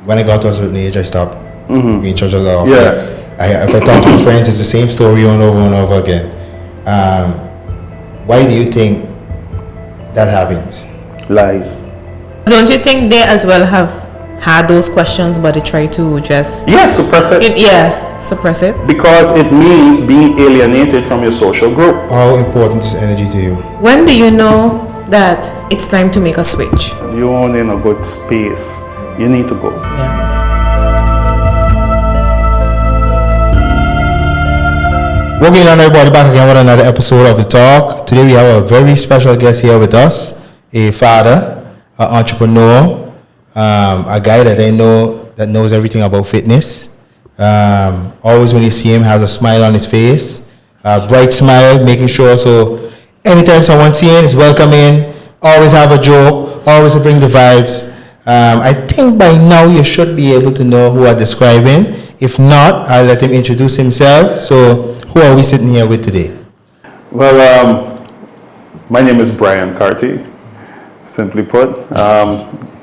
when I got to a certain age, I stopped being church of the often. Yeah. If I talk to friends, it's the same story over and over again. Why do you think that happens? Lies. Don't you think they as well have had those questions, but they try to just suppress it? Suppress it. Because it means being alienated from your social group. How important is energy to you? When do you know that it's time to make a switch? You're in a good space. You need to go. Yeah. Welcome on everybody back again with another episode of The Talk. Today we have a very special guest here with us, a father, an entrepreneur, a guy that I know that knows everything about fitness. Always when you see him has a smile on his face, a bright smile, making sure so anytime someone sees him is welcoming, always have a joke, always bring the vibes. I think by now you should be able to know who I'm describing. If not, I'll let him introduce himself. So who are we sitting here with today? Well, my name is Brian Carty, simply put.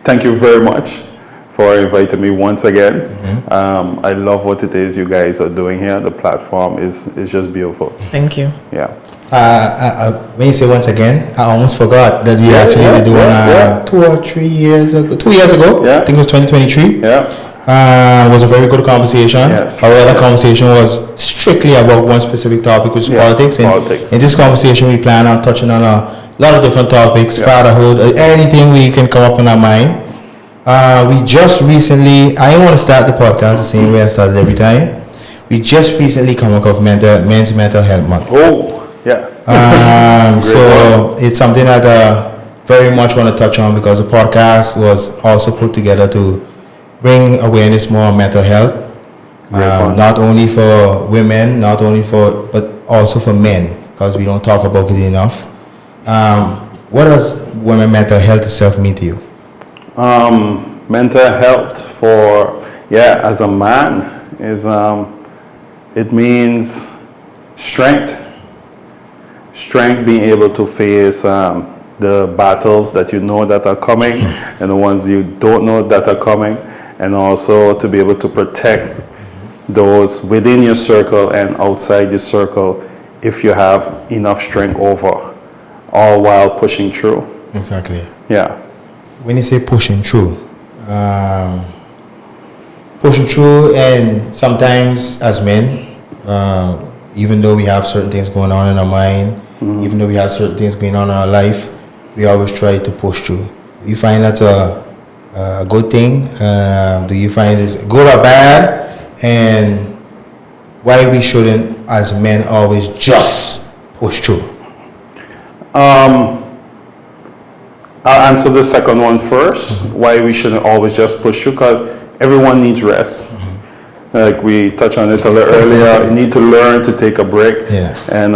Thank you very much for inviting me once again. I love what it is you guys are doing here. The platform is just beautiful. Thank you. Yeah. When you say once again, I almost forgot that we were doing 2 or 3 years ago. 2 years ago, I think it was 2023. Yeah. Was a very good conversation. Yes. However, that conversation was strictly about one specific topic, which is politics. And in this conversation, we plan on touching on a lot of different topics, fatherhood, anything we can come up in our mind. We just recently, I want to start the podcast the same way I started every time. We just recently come up with Men's Mental Health Month. Oh, yeah. So it's something that I very much want to touch on because the podcast was also put together to bring awareness more on mental health, not only for women, but also for men, because we don't talk about it enough. What does women mental health itself mean to you? Mental health as a man is it means strength being able to face the battles that you know that are coming and the ones you don't know that are coming, and also to be able to protect those within your circle and outside your circle if you have enough strength over, all while pushing through. Exactly. Yeah. When you say pushing through, and sometimes as men, even though we have certain things going on in our mind, even though we have certain things going on in our life, we always try to push through. Do you find that's a good thing? Do you find it's good or bad? And why we shouldn't, as men, always just push through? I'll answer the second one first. Why we shouldn't always just push through? Because everyone needs rest. Like we touched on it a little earlier, you need to learn to take a break. Yeah. And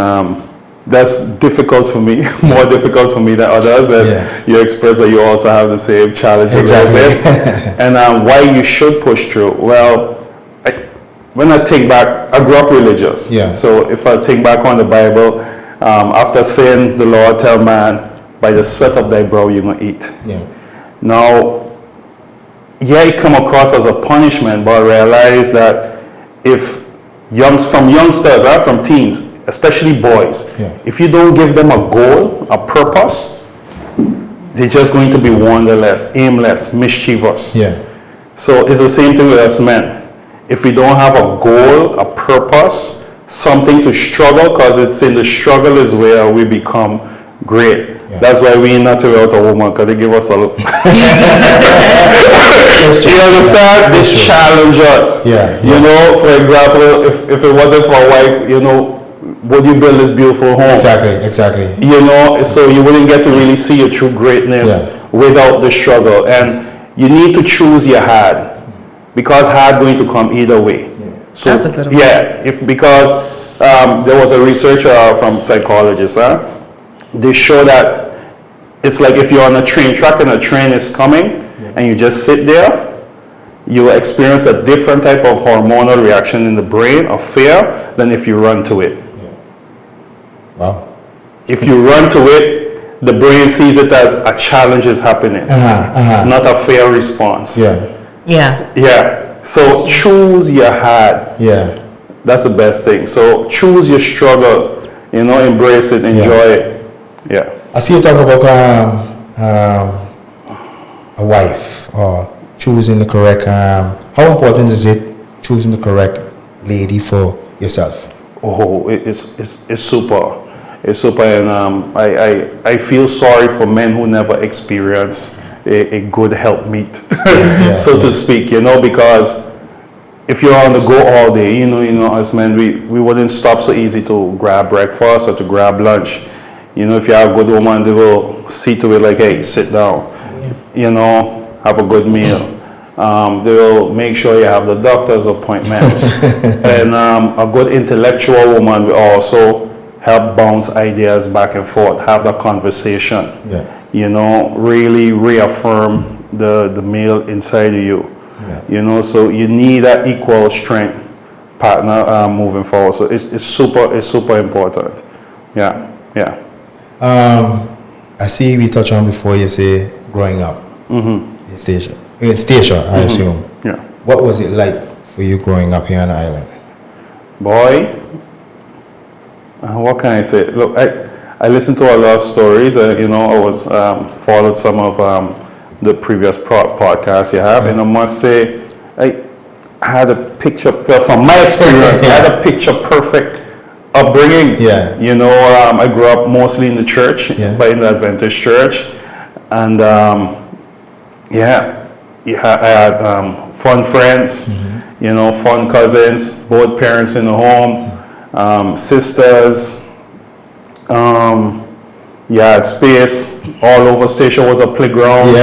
that's difficult for me, more difficult for me than others. And you express that you also have the same challenge a little bit. And why you should push through? Well, when I think back, I grew up religious. Yeah. So if I think back on the Bible, after sin, the Lord tell man, by the sweat of thy brow you're going to eat. Yeah. Now, it come across as a punishment, but I realize that from youngsters, from teens, especially boys, if you don't give them a goal, a purpose, they're just going to be wanderless, aimless, mischievous. Yeah. So it's the same thing with us men. If we don't have a goal, a purpose, something to struggle, because it's in the struggle is where we become great. Yeah. That's why we not to out a woman, because they give us a look. You understand? They challenge us. Yeah. You know, for example, if it wasn't for a wife, would you build this beautiful home? Exactly. So you wouldn't get to really see your true greatness without the struggle. And you need to choose your hard, because hard going to come either way. Yeah. So, that's a good one. Yeah, because there was a researcher from psychologists, they show that it's like if you're on a train track and a train is coming and you just sit there, you will experience a different type of hormonal reaction in the brain of fear than if you run to it. Yeah. Wow. If you run to it, the brain sees it as a challenge is happening, not a fair response. Yeah. Yeah. Yeah. So choose your hard. Yeah. That's the best thing. So choose your struggle. Embrace it, enjoy it. Yeah. I see you talk about a wife or choosing the correct. How important is it choosing the correct lady for yourself? Oh, it's super. It's super, and I feel sorry for men who never experience a good helpmeet, so to speak. Because if you're on the go all day, as men, we wouldn't stop so easy to grab breakfast or to grab lunch. If you have a good woman, they will see to it like, hey, sit down, have a good meal. They will make sure you have the doctor's appointment. And a good intellectual woman will also help bounce ideas back and forth, have the conversation, really reaffirm the male inside of you. So you need that equal strength partner moving forward. So it's super important. Yeah. I see we touched on before, you say growing up in Stacia, I assume. Yeah. What was it like for you growing up here on the island? Boy, what can I say? Look, I listened to a lot of stories. I was followed some of the previous podcasts you have, and I must say, I had a picture, from my experience, I had a picture perfect upbringing. Yeah. I grew up mostly in the church, but in the Adventist church, and I had fun friends, fun cousins, both parents in the home, sisters. You had space all over. Station was a playground.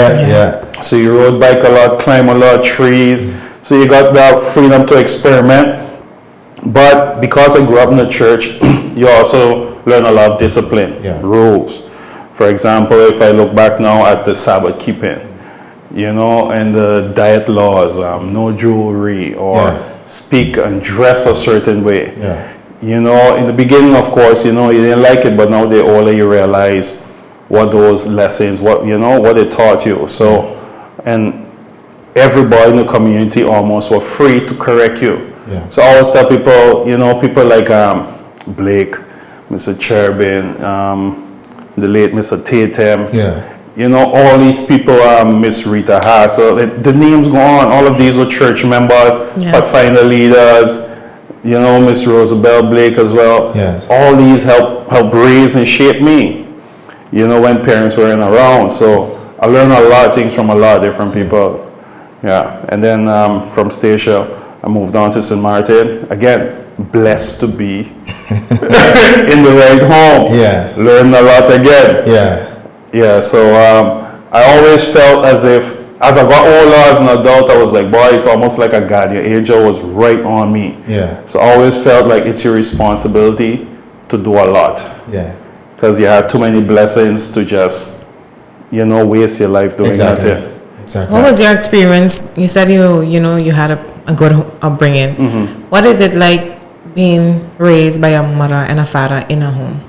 So you rode bike a lot, climb a lot of trees. So you got that freedom to experiment. But because I grew up in the church, you also learn a lot of discipline, rules. For example, if I look back now at the Sabbath keeping, and the diet laws, no jewelry or speak and dress a certain way. In the beginning, of course, you didn't like it, but now they older, you realize what those lessons, what they taught you. So, and everybody in the community almost were free to correct you. So I always tell people, people like Blake, Mr. Cherubin, the late Mr. Tatum, all these people, Miss Rita Haas, so the names go on. All of these were church members, Pathfinder leaders, Miss Rosabelle Blake as well. All these help raise and shape me, when parents weren't around. So I learned a lot of things from a lot of different people. And then from Stacia, I moved on to St. Martin. Again, blessed to be in the right home. Learned a lot again. So I always felt as if, as I got older as an adult, I was like, boy, it's almost like a guardian angel was right on me. So I always felt like it's your responsibility to do a lot. Because you have too many blessings to just, waste your life doing nothing. What was your experience? You said you had a good upbringing. What is it like being raised by a mother and a father in a home?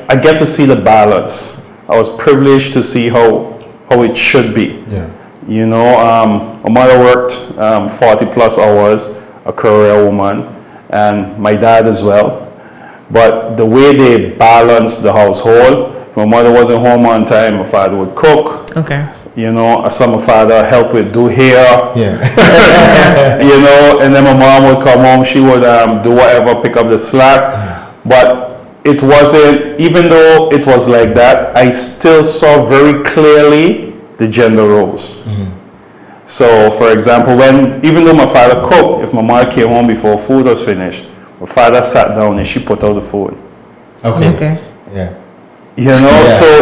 I get to see the balance. I was privileged to see how it should be. My mother worked 40 plus hours, a career woman, and my dad as well. But the way they balanced the household, if my mother wasn't home on time, my father would cook. Some my father helped with do hair. And then my mom would come home, she would do whatever, pick up the slack. But it wasn't, even though it was like that, I still saw very clearly the gender roles. So, for example, even though my father cooked, if my mother came home before food was finished, my father sat down and she put out the food. So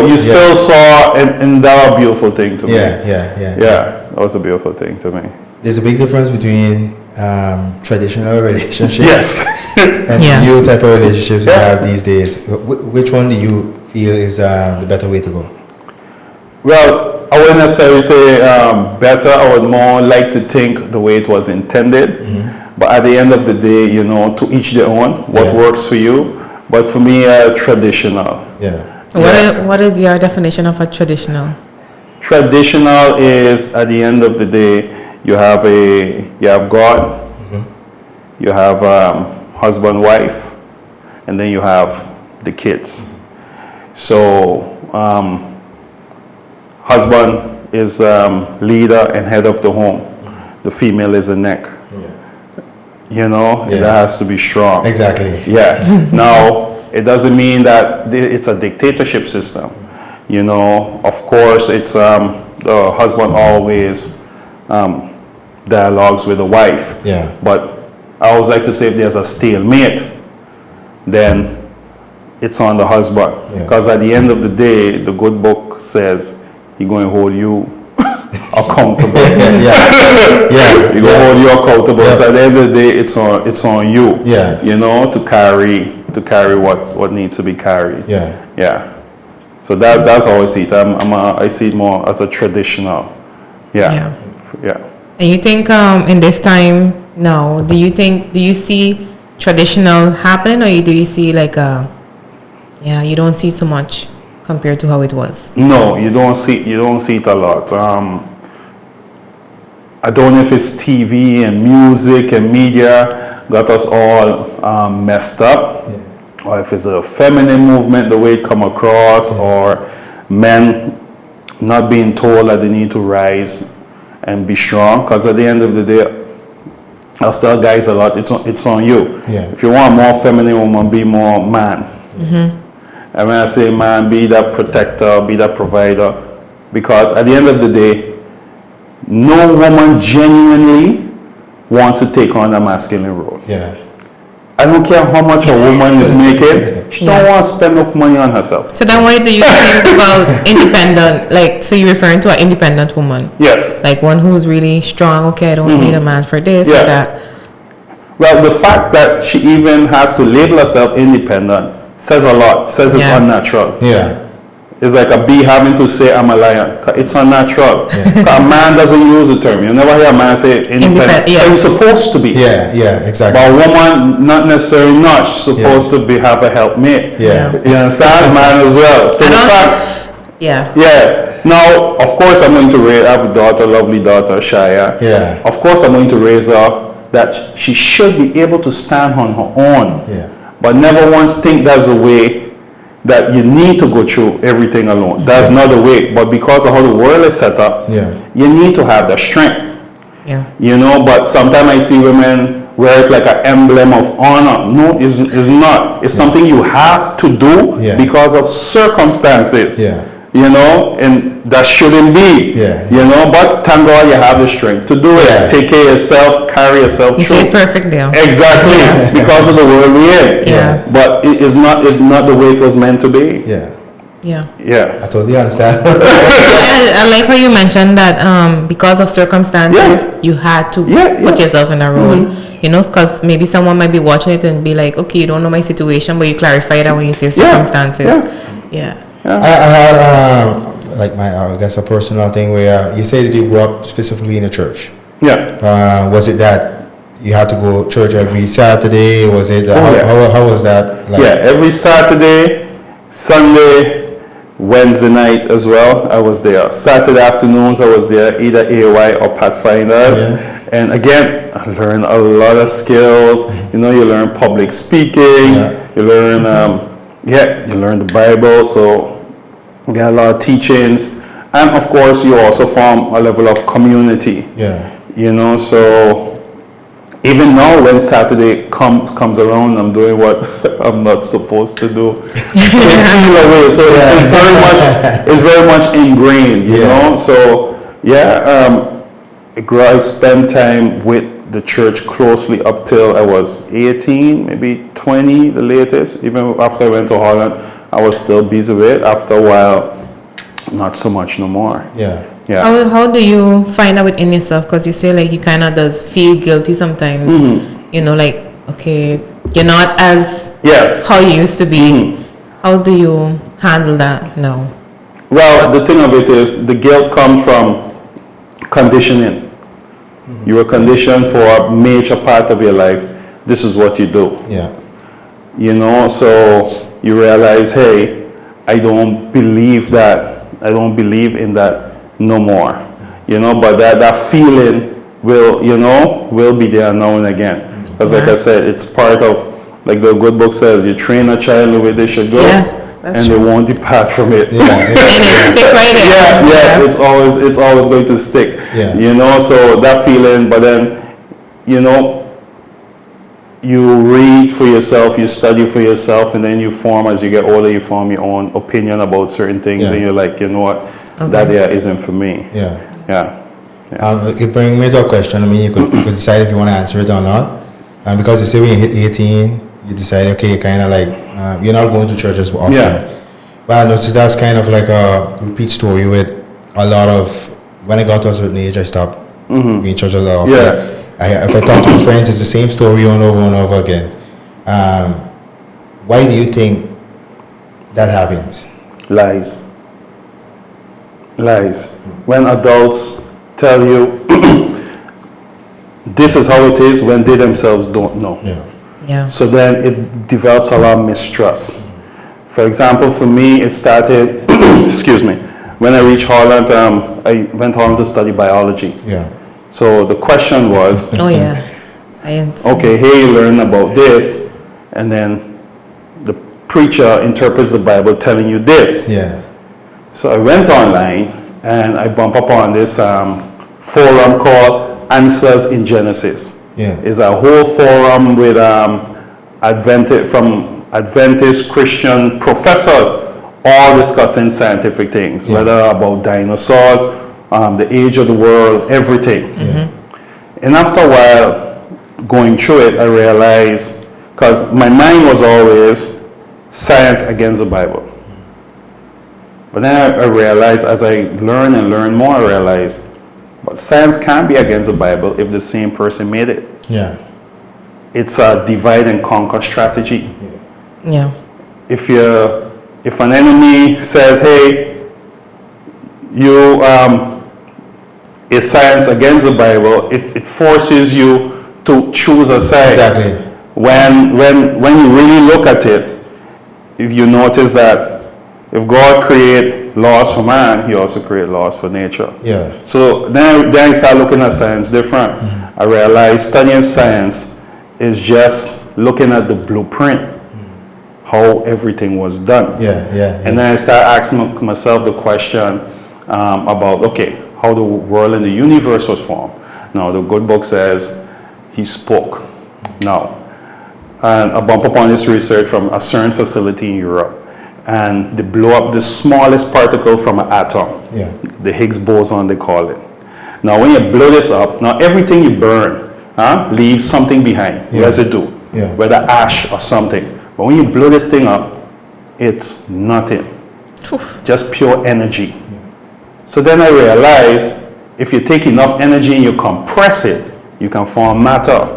you still saw, and that was a beautiful thing to me. That was a beautiful thing to me. There's a big difference between traditional relationships and new type of relationships you have these days. Which one do you feel is the better way to go? Well, I wouldn't necessarily say better. I would more like to think the way it was intended. But at the end of the day, to each their own, what works for you. But for me, traditional. What is your definition of a traditional? Traditional is, at the end of the day, you have God, you have husband, wife, and then you have the kids. So husband is leader and head of the home. The female is the neck. You know, that has to be strong. Exactly. Yeah. Now, it doesn't mean that it's a dictatorship system. You know, of course, it's the husband always dialogues with the wife. Yeah. But I always like to say, if there's a stalemate, then it's on the husband. Because at the end of the day, the good book says he's going to hold you accountable. He's going to hold you accountable. So at the end of the day, it's on you. You know, to carry what needs to be carried. So that's how I see it. I see it more as a traditional. And you think in this time now, do you see traditional happening, or do you see like you don't see so much compared to how it was? No, you don't see it a lot. I don't know if it's TV and music and media got us all messed up, or if it's a feminine movement, the way it come across, or men not being told that they need to rise and be strong. Because at the end of the day, I'll tell guys a lot, it's on you. If you want more feminine woman, be more man. And when I say man, be that protector, be that provider. Because at the end of the day, no woman genuinely wants to take on a masculine role. I don't care how much a woman is making, she don't want to spend no money on herself. So then why do you think about independent, like, so you're referring to an independent woman? Yes. Like one who's really strong, okay, I don't need a man for this or that. Well, the fact that she even has to label herself independent says a lot, says it's unnatural. It's like a bee having to say, I'm a lion. It's unnatural. A man doesn't use the term. You never hear a man say independent. He's supposed to be. Exactly. But a woman, not necessarily not. She's supposed to have a helpmate. You understand? Man as well. So the fact... Now, of course, I'm going to raise... I have a daughter, lovely daughter, Shaya. Of course, I'm going to raise her that she should be able to stand on her own. But never once think there's a way that you need to go through everything alone. That's not the way. But because of how the world is set up, you need to have the strength. You know, but sometimes I see women wear it like an emblem of honor. No, it's not. It's something you have to do because of circumstances. You know, and that shouldn't be. You know, but thank God you have the strength to do it. Take care of yourself, carry yourself through. You say it perfectly. Exactly. Because of the world we're in. But it's not the way it was meant to be. I totally understand. I like how you mentioned that because of circumstances, you had to put yourself in a role. You know, because maybe someone might be watching it and be like, okay, you don't know my situation, but you clarify that when you say circumstances. I had I guess a personal thing where you say that you grew up specifically in a church. Was it that you had to go to church every Saturday? Was it how was that like? Every Saturday, Sunday, Wednesday night as well. I was there. Saturday afternoons I was there, either AY or Pathfinders. And again, I learned a lot of skills. You know, you learn public speaking. You learn you learn the Bible. So we get a lot of teachings, and of course you also form a level of community. You know, so even now when Saturday comes around, I'm doing what I'm not supposed to do. So it's very much ingrained, you know. So I spent time with the church closely up till I was 18, maybe 20 the latest. Even after I went to Holland, I was still busy with it. After a while, not so much no more. How do you find out within yourself? Because you say like you kind of does feel guilty sometimes. You know, like, okay, you're not as how you used to be. How do you handle that now? Well, the thing of it is, the guilt comes from conditioning. You were conditioned for a major part of your life. This is what you do. You know, so you realize, hey, I don't believe that. I don't believe in that no more. You know, but that feeling will be there now and again. Because like I said, it's part of, like the good book says, you train a child the way they should go, and they won't depart from it. And it stick right in. It's always going to stick. You know, so that feeling, but then, you know, you read for yourself, you study for yourself, and then you form, as you get older, you form your own opinion about certain things, and you're like, you know what, that isn't for me. It brings me to a question. I mean, you could decide if you want to answer it or not. Because you say when you hit 18, you decide, okay, you're kind of like, you're not going to church as often. But I noticed that's kind of like a repeat story with a lot of, when I got to a certain age, I stopped being in church as often. If I talk to my friends, it's the same story over and over again. Why do you think that happens? Lies. When adults tell you this is how it is, when they themselves don't know. So then it develops a lot of mistrust. For example, for me, it started, excuse me, when I reached Holland, I went home to study biology. So the question was, science. Okay, here you learn about this, and then the preacher interprets the Bible telling you this. So I went online and I bumped upon this forum called Answers in Genesis. It's a whole forum with Adventist Christian professors, all discussing scientific things, whether about dinosaurs, the age of the world, everything. And after a while going through it, I realized, because my mind was always science against the Bible. But then I realized, as I learn and learn more, I realized, but science can't be against the Bible if the same person made it. It's a divide and conquer strategy. If an enemy says, hey, you is science against the Bible, it forces you to choose a side. When you really look at it, if you notice that if God created laws for man, he also created laws for nature. So then I start looking at science different. I realized studying science is just looking at the blueprint, how everything was done. And then I start asking myself the question about, okay, how the world and the universe was formed. Now, the good book says he spoke. Now, and I bump upon this research from a CERN facility in Europe, and they blow up the smallest particle from an atom, the Higgs boson they call it. Now, when you blow this up, now everything you burn leaves something behind, residue, whether ash or something. But when you blow this thing up, it's nothing, just pure energy. So then I realized, if you take enough energy and you compress it, you can form matter.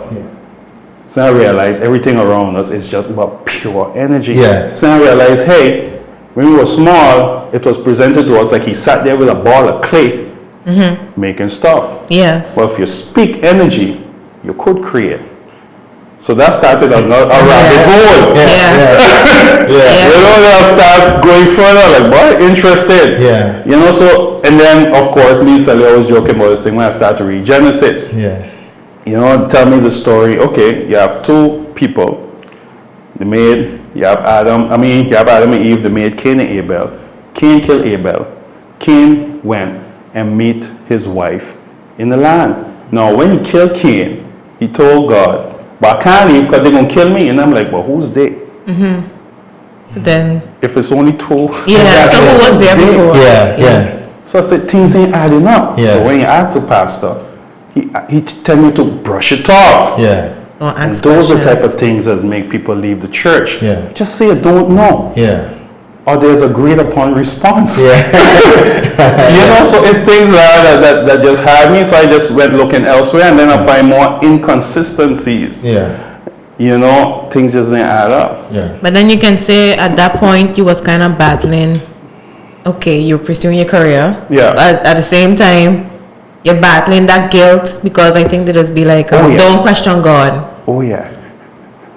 So I realized everything around us is just about pure energy. So I realized, hey, when we were small, it was presented to us like he sat there with a ball of clay making stuff. Well, if you speak energy, you could create. So that started a rabbit hole. You know, they'll start going further, like, boy, interested. You know, so, and then, of course, me and Sally always joking about this thing when I start to read Genesis. You know, tell me the story. Okay, you have two people. You have Adam and Eve, they made Cain and Abel. Cain killed Abel. Cain went and meet his wife in the land. Now, when he killed Cain, he told God, but I can't leave because they're going to kill me. And I'm like, well, who's they? So then, if it's only two. So who was there before? So I said, things ain't adding up. So when you ask the pastor, he tell you to brush it off. And those are the type of things that make people leave the church. Just say, I don't know. Or there's a agreed upon response. You know, so it's things that just had me. So I just went looking elsewhere, and then I find more inconsistencies. You know, things just didn't add up. But then you can say at that point you was kind of battling. Okay, you're pursuing your career. But at the same time, you're battling that guilt, because I think they just be like, don't question God. Oh yeah.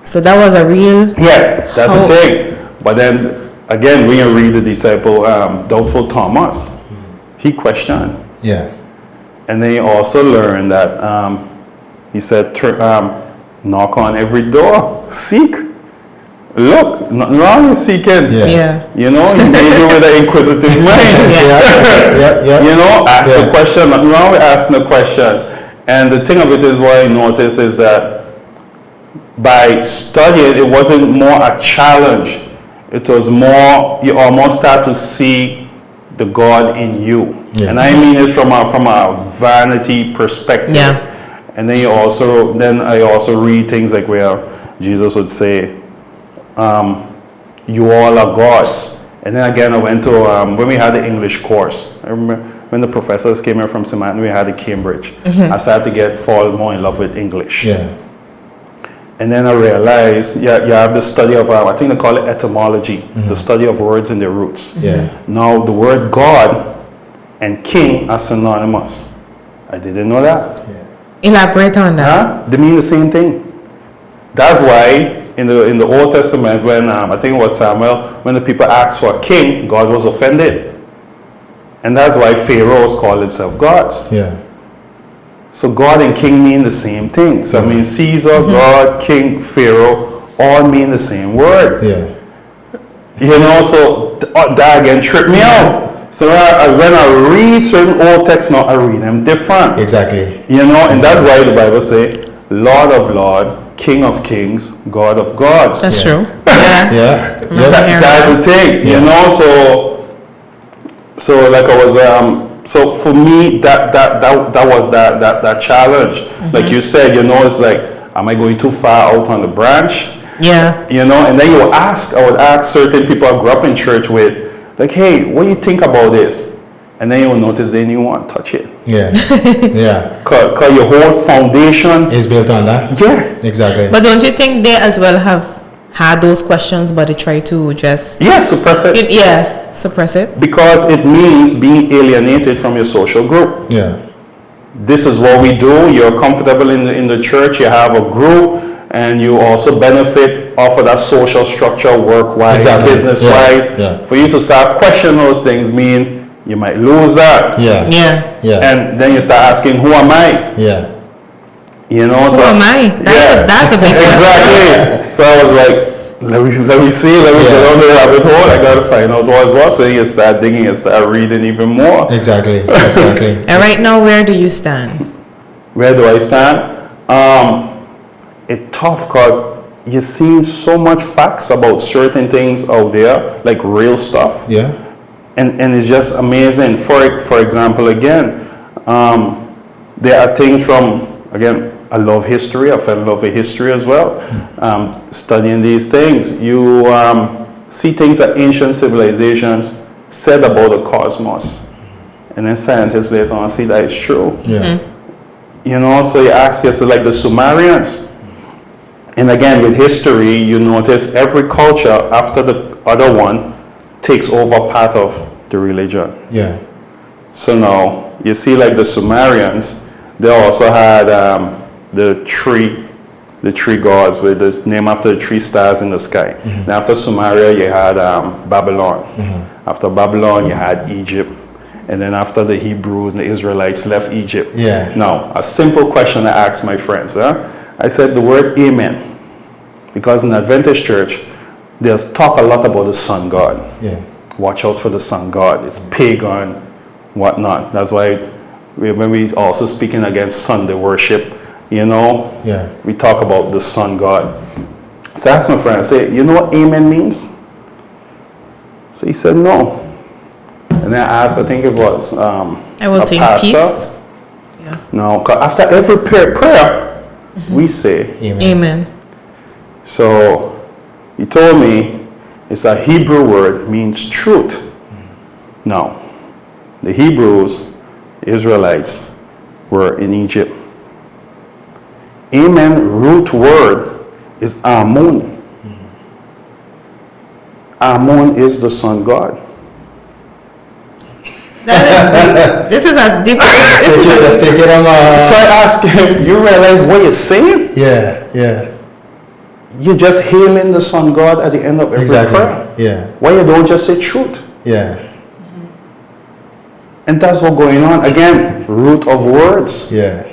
So that was a real. That's the thing. But then again, when you read the disciple, doubtful Thomas, he questioned. Yeah. And then you also learn that he said, knock on every door, seek. Look, nothing wrong with seeking. Yeah. You know, he made you with an inquisitive mind. You know, ask the question, nothing wrong with asking the question. And the thing of it is, what I noticed is that by studying, it wasn't more a challenge. It was more, you almost start to see the God in you. Yeah. And I mean it from a vanity perspective. Yeah. And then I also read things like where Jesus would say, you all are gods. And then again, I went to, when we had the English course, I remember when the professors came here from St. Martin, we had at Cambridge. I started to fall more in love with English. Yeah. And then I realized, you have the study of, I think they call it etymology, the study of words and their roots. Yeah. Now, the word God and king are synonymous. I didn't know that. Yeah. Elaborate on that. They mean the same thing. That's why in the Old Testament, when I think it was Samuel, when the people asked for a king, God was offended. And that's why pharaohs call themselves gods. Yeah. So God and king mean the same thing. So I mean Caesar, God, king, Pharaoh, all mean the same word. Yeah. You know, so that again tripped me out. So when I read certain old texts now, I read them different. Exactly. You know, and that's why the Bible say, Lord of Lords, King of Kings, God of Gods. That's true. Yeah. That's the thing. You know, so like I was so for me that was that challenge. Like you said, you know, it's like, am I going too far out on the branch? Yeah. You know, and then I would ask certain people I grew up in church with, like, hey, what do you think about this? And then you'll notice they didn't want to touch it. Yeah. Yeah. Because your whole foundation is built on that. Yeah. Exactly. But don't you think they as well have had those questions, but they try to just suppress it? Suppress it. Because it means being alienated from your social group. Yeah. This is what we do. You're comfortable in the church. You have a group. And you also benefit off of that social structure, work-wise, business-wise. Yeah. For you to start questioning those things mean you might lose that. Yeah. And then you start asking, who am I? Yeah. You know, who am I? That's a big question. Exactly. So I was like, let me see, let me get on the rabbit hole. I gotta find out what. So you start digging and start reading even more. Exactly. And right now, where do you stand? Where do I stand? It's tough because you're seeing so much facts about certain things out there, like real stuff. Yeah. And it's just amazing. For example, again, there are things from, again, I love history. I fell in love with history as well. Studying these things, you see things that ancient civilizations said about the cosmos. And then scientists later on see that it's true. Yeah. You know, so you ask yourself, like the Sumerians. And again, with history, you notice every culture after the other one takes over part of the religion. Yeah. So now, you see like the Sumerians, they also had the tree gods with the name after the 3 stars in the sky. And after Sumeria, you had Babylon. After Babylon, you had Egypt. And then after the Hebrews and the Israelites left Egypt. Yeah. Now, a simple question I asked my friends. I said the word amen. Because in Adventist church, there's talk a lot about the sun god. Yeah. Watch out for the sun god. It's pagan, whatnot. That's why when we also speaking against Sunday worship, you know, we talk about the sun god. So I asked my friend, I said, you know what amen means? So he said, no. And then I asked, I think it was I will take pastor. peace. Yeah. No, because after every prayer we say Amen. So he told me it's a Hebrew word, means truth. Now, the Hebrews, the Israelites, were in Egypt. Amen root word is Amun. Amun is the sun god. This is a deep. Let's take it on. So I asked him, you realize what you're saying? Yeah. you're just hailing the sun God at the end of every prayer. Yeah. Why you don't just say truth? Yeah. And that's what's going on. Again, root of words. Yeah.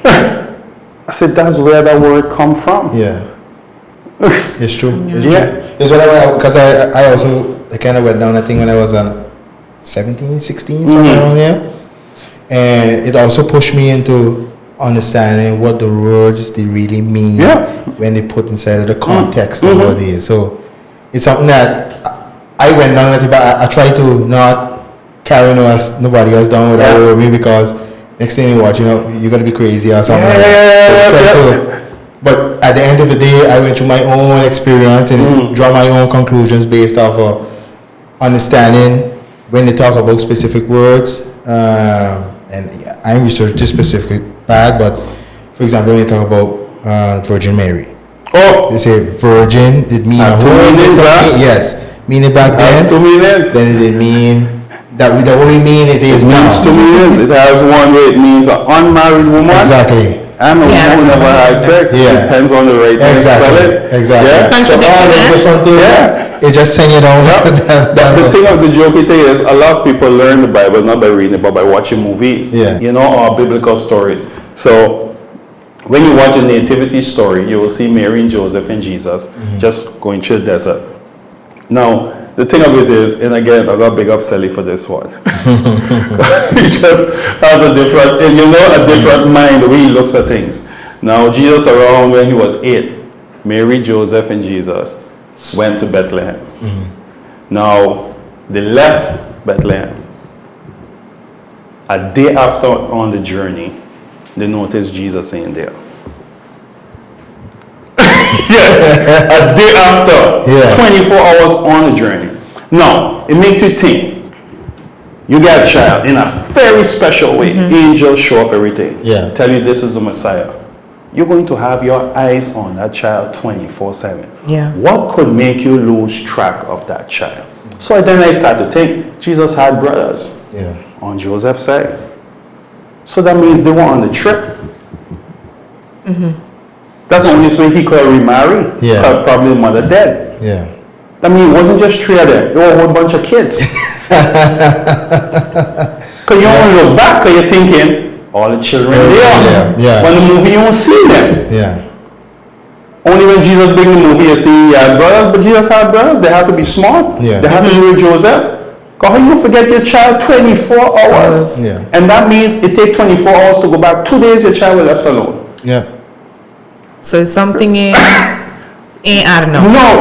I said, that's where that word come from. Yeah. It's true. It's Yeah. true. It's whatever, because I also kind of went down a thing when I was 17, 16, somewhere around there. And it also pushed me into understanding what the words they really mean when they put inside of the context of what it is. So it's something that I went down at it, but I try to not carry nobody else down with that word me, because next thing you watch, you're gonna be crazy or something like that. But at the end of the day, I went through my own experience and draw my own conclusions based off of understanding when they talk about specific words. And I'm researching this specific bad, but for example, when you talk about Virgin Mary, they say virgin did mean a whole different meaning. Yes, meaning back then. 2 meanings. Then it did mean that what we mean it is now. It means 2 meanings. It has one way. It means an unmarried woman. Exactly. And a woman who never had sex. It depends on the right way to spell it. Exactly. Yeah. So all the different things. It just send you down. The thing of the jokey thing is, a lot of people learn the Bible not by reading it, but by watching movies. Yeah. Or biblical stories. So when you watch a nativity story, you will see Mary and Joseph and Jesus just going through the desert. Now, the thing of it is, and again, I got big up Sally for this one. He just has a different mind, the way he looks at things. Now, Jesus around when he was 8, Mary, Joseph, and Jesus went to Bethlehem. Now, they left Bethlehem. A day after on the journey, they noticed Jesus ain't there. A day after, 24 hours on the journey. Now, it makes you think. You got a child in a very special way. Angels show up everything. Tell you this is the Messiah. You're going to have your eyes on that child 24/7. What could make you lose track of that child? So then I start to think, Jesus had brothers on Joseph's side. So that means they were on the trip. That's the only way he could remarry. Because probably the mother dead. I mean, it wasn't just 3 of them. There were a whole bunch of kids. Because you only look back because you're thinking, all the children there. When the movie, you won't see them. Only when Jesus bring the movie, you see he had brothers. But Jesus had brothers. They had to be smart. They had to be with Joseph. Because how you forget your child 24 hours? And that means it takes 24 hours to go back. 2 days, your child was left alone. So something I don't know. No,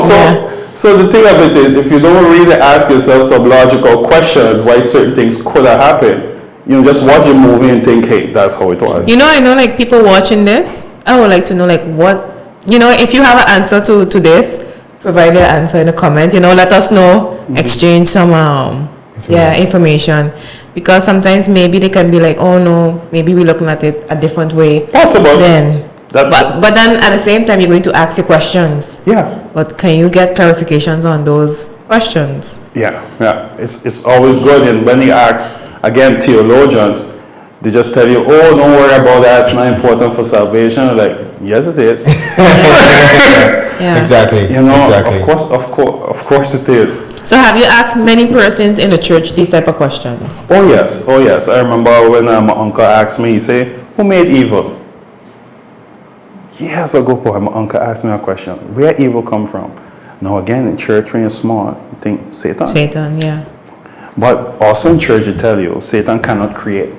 so the thing of it is, if you don't really ask yourself some logical questions why certain things could have happened, just watch a movie and think, hey, that's how it was. I know like people watching this, I would like to know like what, if you have an answer to this, provide your answer in the comment, let us know, exchange some information. Because sometimes maybe they can be like, oh no, maybe we're looking at it a different way. Possible. Then. But then at the same time you're going to ask your questions. But can you get clarifications on those questions? It's always good. And when you ask, again, theologians, they just tell you, oh, don't worry about that, it's not important for salvation. Like, yes it is. Exactly. Exactly. Of course it is. So have you asked many persons in the church these type of questions? Oh yes. I remember when my uncle asked me, he said, who made evil? Years ago, my uncle asked me a question. Where evil come from? Now again, in church, when you're small, you think Satan. Satan, But also in church, they tell you, Satan cannot create.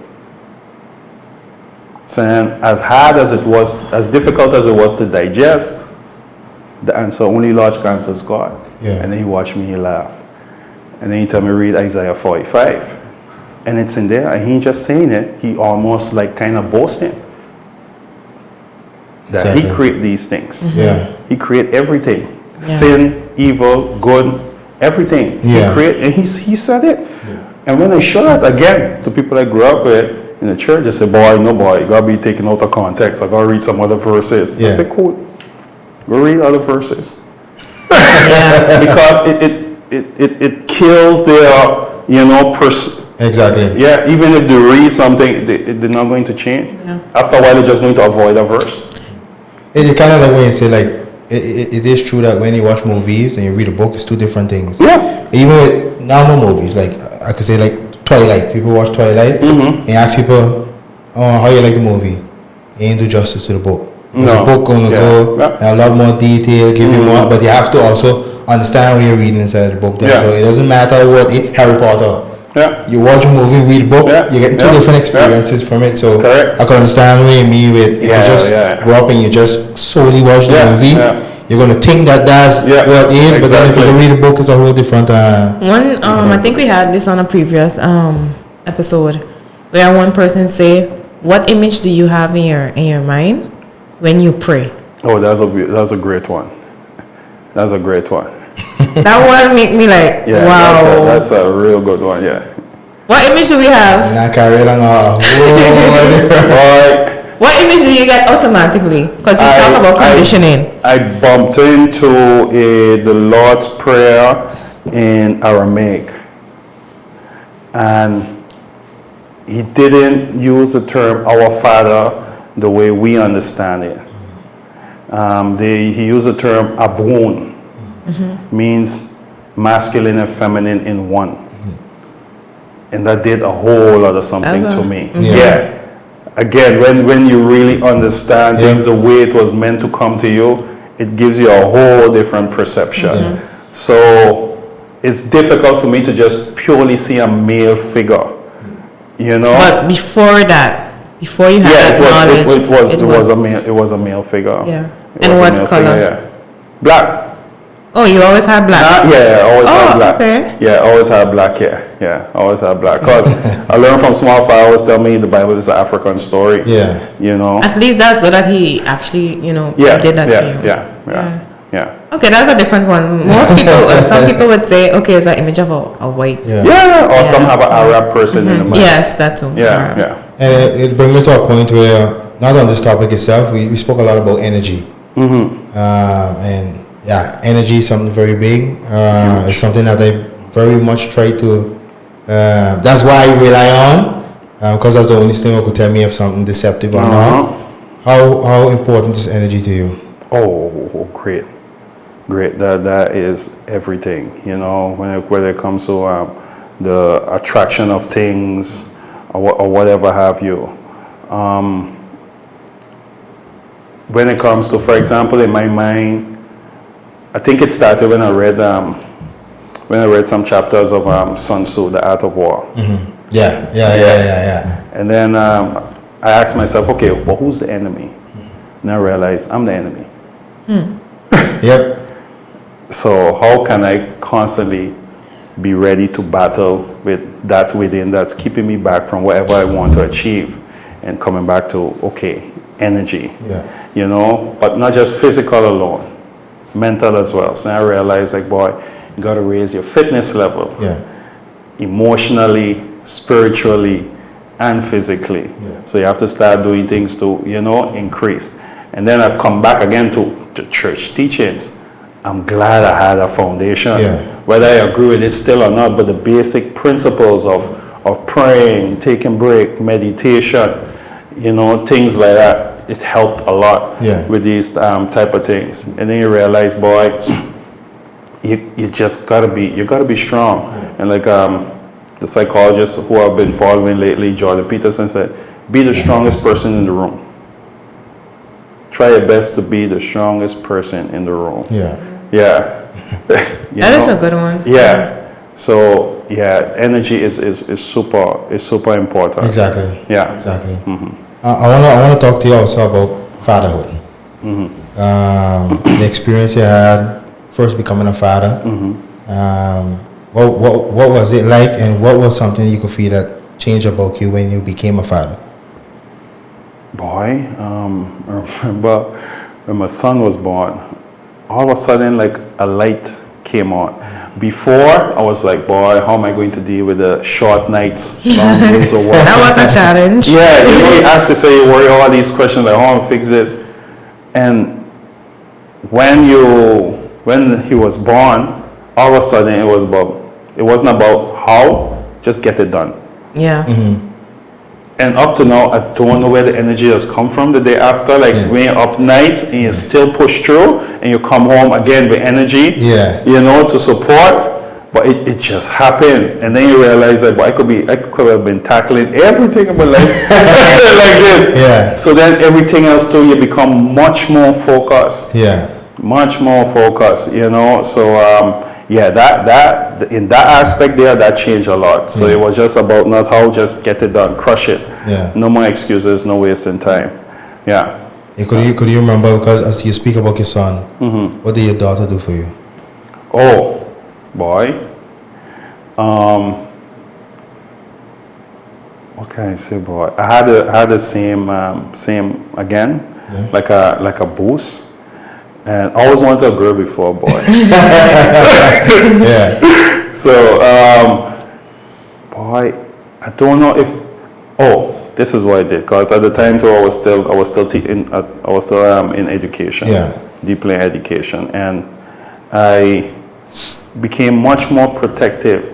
Saying, as hard as it was, as difficult as it was to digest, the answer, only logic answer is God. And then he watched me, he laughed. And then he told me, read Isaiah 45. And it's in there, and he ain't just saying it, he almost like kind of boasting. That he create these things. He create everything. Sin, evil, good, everything. He create, and he said it. And when I show that again to people I grew up with in the church, they say, boy, you gotta be taken out of context. I gotta read some other verses. I say, cool. Go read other verses. Because it kills their, Exactly. Even if they read something, they're not going to change. After a while, they're just going to avoid a verse. It's kind of like when you say, like, it is true that when you watch movies and you read a book, it's two different things. Yeah. Even with normal movies, like I could say like Twilight. People watch Twilight and ask people, "Oh, how you like the movie?" It ain't do justice to the book. Because the book gonna go a lot more detail, give you more, but you have to also understand what you're reading inside the book. So it doesn't matter what Harry Potter. You watch a movie, read a book, you get two different experiences from it. So I can understand what you mean with if you just grow up and you just solely watch the movie, you're gonna think that that's what it is, but then if you read a book, it's a whole different. I think we had this on a previous episode where one person say, "What image do you have in your mind when you pray?" Oh, that's a great one. That's a great one. That one make me like, wow. That's a real good one, yeah. What image do we have? Not carried on a What image do you get automatically? Because you talk about conditioning. I bumped into the Lord's Prayer in Aramaic. And he didn't use the term Our Father the way we understand it. He used the term Abun. Means masculine and feminine in one. And that did a whole lot of something to me. Again, when you really understand things the way it was meant to come to you, it gives you a whole different perception. So it's difficult for me to just purely see a male figure, you know. But before that, before you had that knowledge, it was a male figure. And what color? Black. Oh, you always had black? Always had black. Okay. Always had black, always had black. Because I learned from small fire, always tell me the Bible is an African story. You know. At least that's good that he actually, did that for you. Okay, that's a different one. Most people, some people would say, okay, it's an image of a white. Or some have an Arab person in the mind. Yes, that too. And it brings me to a point where, not on this topic itself, we spoke a lot about energy. And energy is something very big. It's something that I very much try to. That's why I rely on, because that's the only thing that could tell me if something deceptive or not. How important is energy to you? Oh, great. That is everything. You know, when it comes to the attraction of things or whatever have you. When it comes to, for example, in my mind. I think it started when I read some chapters of Sun Tzu, The Art of War. And then I asked myself, okay, well, who's the enemy? And I realized I'm the enemy. So how can I constantly be ready to battle with that within that's keeping me back from whatever I want to achieve and coming back to, okay, energy, you know, but not just physical alone. Mental as well. So I realized, like, boy, you got to raise your fitness level, emotionally, spiritually, and physically. So you have to start doing things to, increase. And then I come back again to church teachings. I'm glad I had a foundation, whether I agree with it still or not. But the basic principles of praying, taking break, meditation, things like that. It helped a lot with these type of things. And then you realize, boy, you just gotta be strong. And like the psychologist who I've been following lately, Jordan Peterson, said, be the strongest person in the room. Try your best to be the strongest person in the room. That is a good one. So energy is super important. Exactly. Exactly. I want to talk to you also about fatherhood. The experience you had first becoming a father. What was it like, and what was something you could feel that changed about you when you became a father? Boy, I remember when my son was born, all of a sudden like a light came on. Before, I was like, boy, how am I going to deal with the short nights, long days of work? That was a challenge. You ask yourself, you worry all these questions like, how am I fix this? And when he was born, all of a sudden it wasn't about how, just get it done. And up to now, I don't know where the energy has come from the day after. Like when you're up nights and you still push through, and you come home again with energy, you know, to support. But it just happens, and then you realize that I could have been tackling everything in my life like this. Yeah. So then everything else too, you become much more focused. Yeah. Much more focused, you know. So that in that aspect there, that changed a lot. So it was just about not how just get it done, crush it. Yeah. No more excuses, no wasting time. Yeah. Could you remember, because as you speak about your son, what did your daughter do for you? Oh, boy. What can I say, boy? I had the same again, like a boost. And I always wanted a girl before a boy. Yeah. So, boy, I don't know if. Oh, this is what I did. Because at the time too, I was still in education. Yeah. Deeply in education, and I became much more protective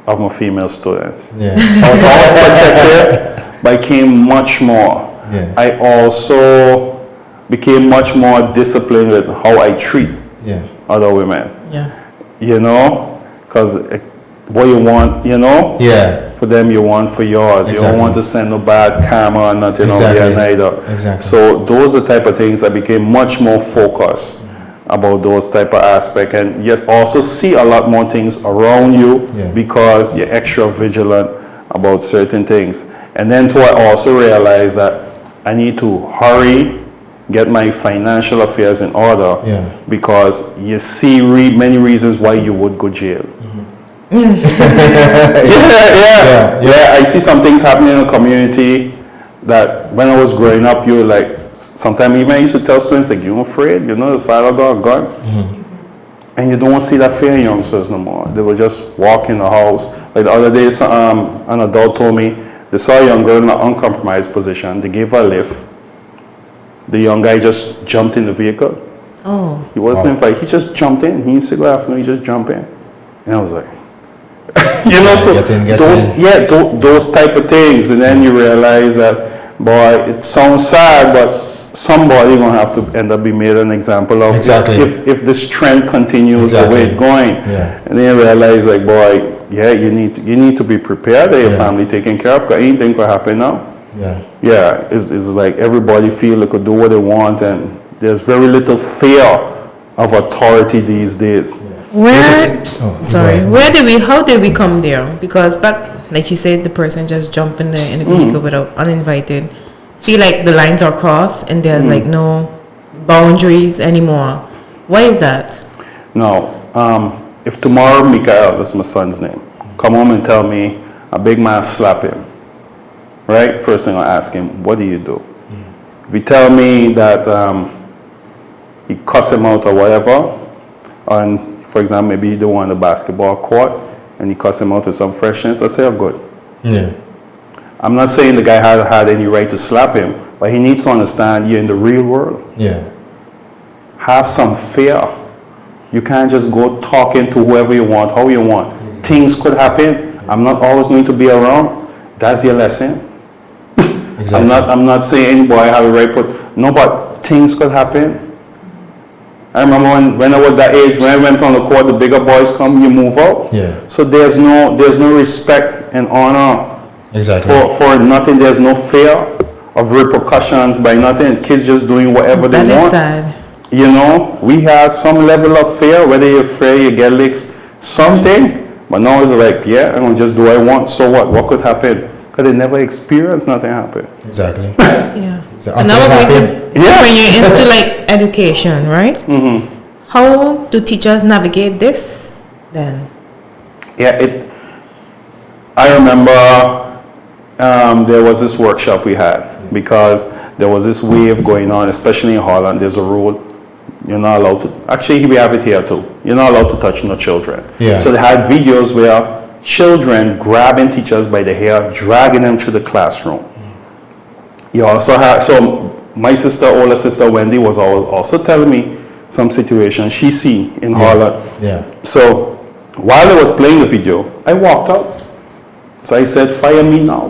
of my female students. Yeah. I was always protective, but I became much more. Yeah. I also became much more disciplined with how I treat other women. Yeah. You know, because what you want, you know, for them you want for yours. Exactly. You don't want to send no bad karma or nothing over there neither. Exactly. So those are the type of things I became much more focused about those type of aspects, and yes, also see a lot more things around you because you're extra vigilant about certain things. And then too, I also realized that I need to hurry, get my financial affairs in order because you see many reasons why you would go jail. I see some things happening in the community that when I was growing up, you were like, sometimes even I used to tell students, like, you're afraid, you know, the father got a gun. And you don't see that fear in youngsters no more. They will just walk in the house. Like the other day, an adult told me they saw a young girl in an uncompromised position. They gave her a lift. The young guy just jumped in the vehicle. Oh. He wasn't invited. He just jumped in. He didn't say good afternoon. He just jumped in. And I was like, you know, so those type of things. And then you realize that, boy, it sounds sad, but somebody gonna have to end up being made an example of if this trend continues the way it's going. And then you realize, like, boy, you need to be prepared that your family taken care of, because anything could happen now. It's like everybody feel they could do what they want, and there's very little fear of authority these days. How did we come there? Because back, like you said, the person just jumped in the vehicle without uninvited. Feel like the lines are crossed and there's like no boundaries anymore. Why is that? No. If tomorrow Mikael, that's my son's name, come home and tell me a big man slap him, right? First thing I ask him, what do you do? If you tell me that he cuss him out or whatever, and for example, maybe they won the basketball court and he cuss him out with some freshness, I say, oh, good. I'm not saying the guy had any right to slap him, but he needs to understand you're in the real world. Have some fear. You can't just go talking to whoever you want, how you want. Things could happen. I'm not always going to be around. That's your lesson. I'm not saying any boy have a right but things could happen. I remember when I was that age, when I went on the court, the bigger boys come, you move out. So there's no respect and honor for nothing. There's no fear of repercussions by nothing. Kids just doing whatever they want. That is sad. You know, we have some level of fear, whether you're afraid you get licks, something. But now it's like, I'm going to just do what I want. So what? What could happen? Because they never experienced nothing happen. And now we're going to bring you into like education, right? How do teachers navigate this then? I remember there was this workshop we had because there was this wave going on, especially in Holland. There's a rule. You're not allowed to, actually we have it here too. You're not allowed to touch no children. So they had videos where children grabbing teachers by the hair, dragging them through the classroom. You also have, so my older sister Wendy was also telling me some situation she see in Holland. So while I was playing the video, I walked out. So I said, fire me now.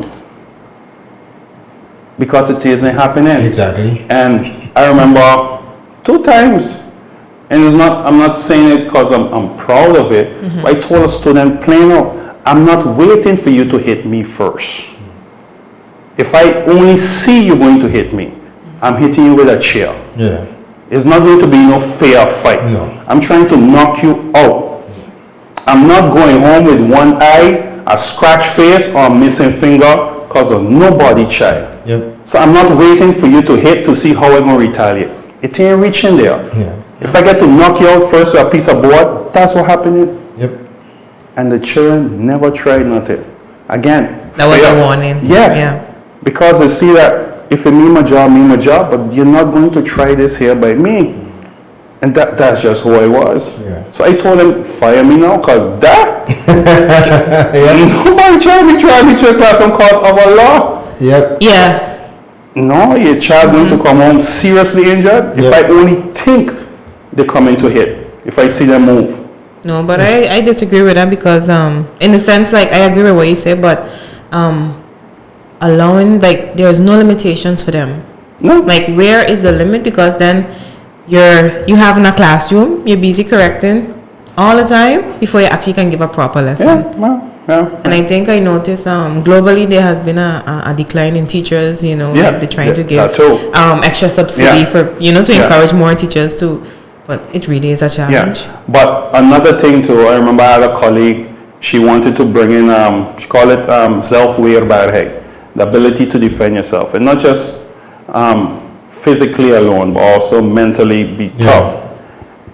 because it isn't happening. Exactly. And I remember 2 times, and I'm not saying it because I'm proud of it. I told a student plain out, I'm not waiting for you to hit me first. If I only see you going to hit me, I'm hitting you with a chair. Yeah. It's not going to be no fair fight. No. I'm trying to knock you out. I'm not going home with one eye, a scratch face, or a missing finger because of nobody child. Yep. So I'm not waiting for you to hit to see how I'm going to retaliate. It ain't reaching there. Yeah. If I get to knock you out first with a piece of board, that's what happened. Yep. And the children never tried nothing. Again, That was a warning. Yeah. Because they see that if it mean my job, but you're not going to try this here by me. And that's just who I was. Yeah. So I told them, fire me now, because that, nobody tried me to a classroom because of a law. Yep. Yeah. No, your child going to come home seriously injured if I only think they're coming to hit, if I see them move. No, but I disagree with that because in a sense, like, I agree with what you say, but allowing, like, there's no limitations for them. No. Like, where is the limit? Because then you have in a classroom, you're busy correcting all the time before you actually can give a proper lesson. Yeah. And I think I noticed globally there has been a decline in teachers, like they're trying to give extra subsidy for, to encourage more teachers to, but it really is a challenge. Yeah. But another thing too, I remember I had a colleague, she wanted to bring in, she called it zelfweerbaarheid, the ability to defend yourself. And not just physically alone, but also mentally be tough.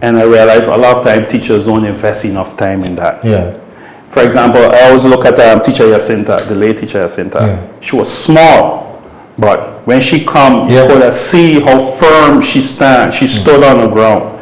And I realized a lot of time teachers don't invest enough time in that. Yeah. For example, I always look at teacher Jacinta, the late teacher Jacinta. Yeah. She was small, but when she come, you could see how firm she stand. She stood on the ground.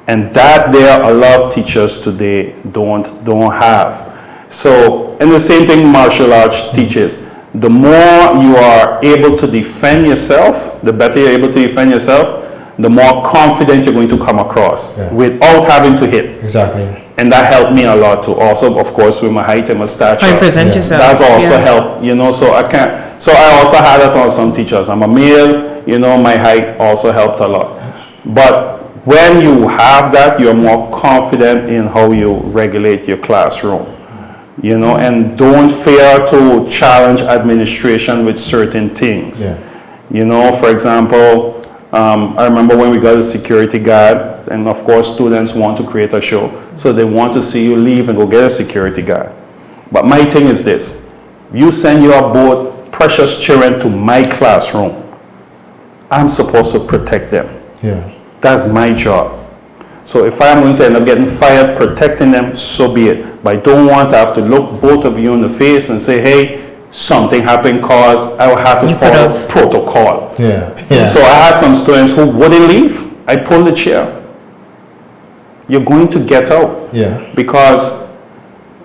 And that there a lot of teachers today don't have. So, and the same thing martial arts teaches. The more you are able to defend yourself, the better you're able to defend yourself, the more confident you're going to come across without having to hit. Exactly. And that helped me a lot too. Also, of course, with my height and my stature. How you present yourself. That's also helped, so I also had that on some teachers. I'm a male, my height also helped a lot. But when you have that, you're more confident in how you regulate your classroom. And don't fear to challenge administration with certain things. For example, I remember when we got a security guard, and of course students want to create a show, so they want to see you leave and go get a security guard. But my thing is this, you send your both precious children to my classroom, I'm supposed to protect them. That's my job. So if I'm going to end up getting fired protecting them, so be it. But I don't want to have to look both of you in the face and say, hey, something happened cause I will have to follow protocol. So I had some students who wouldn't leave. I pulled the chair. You're going to get out. Because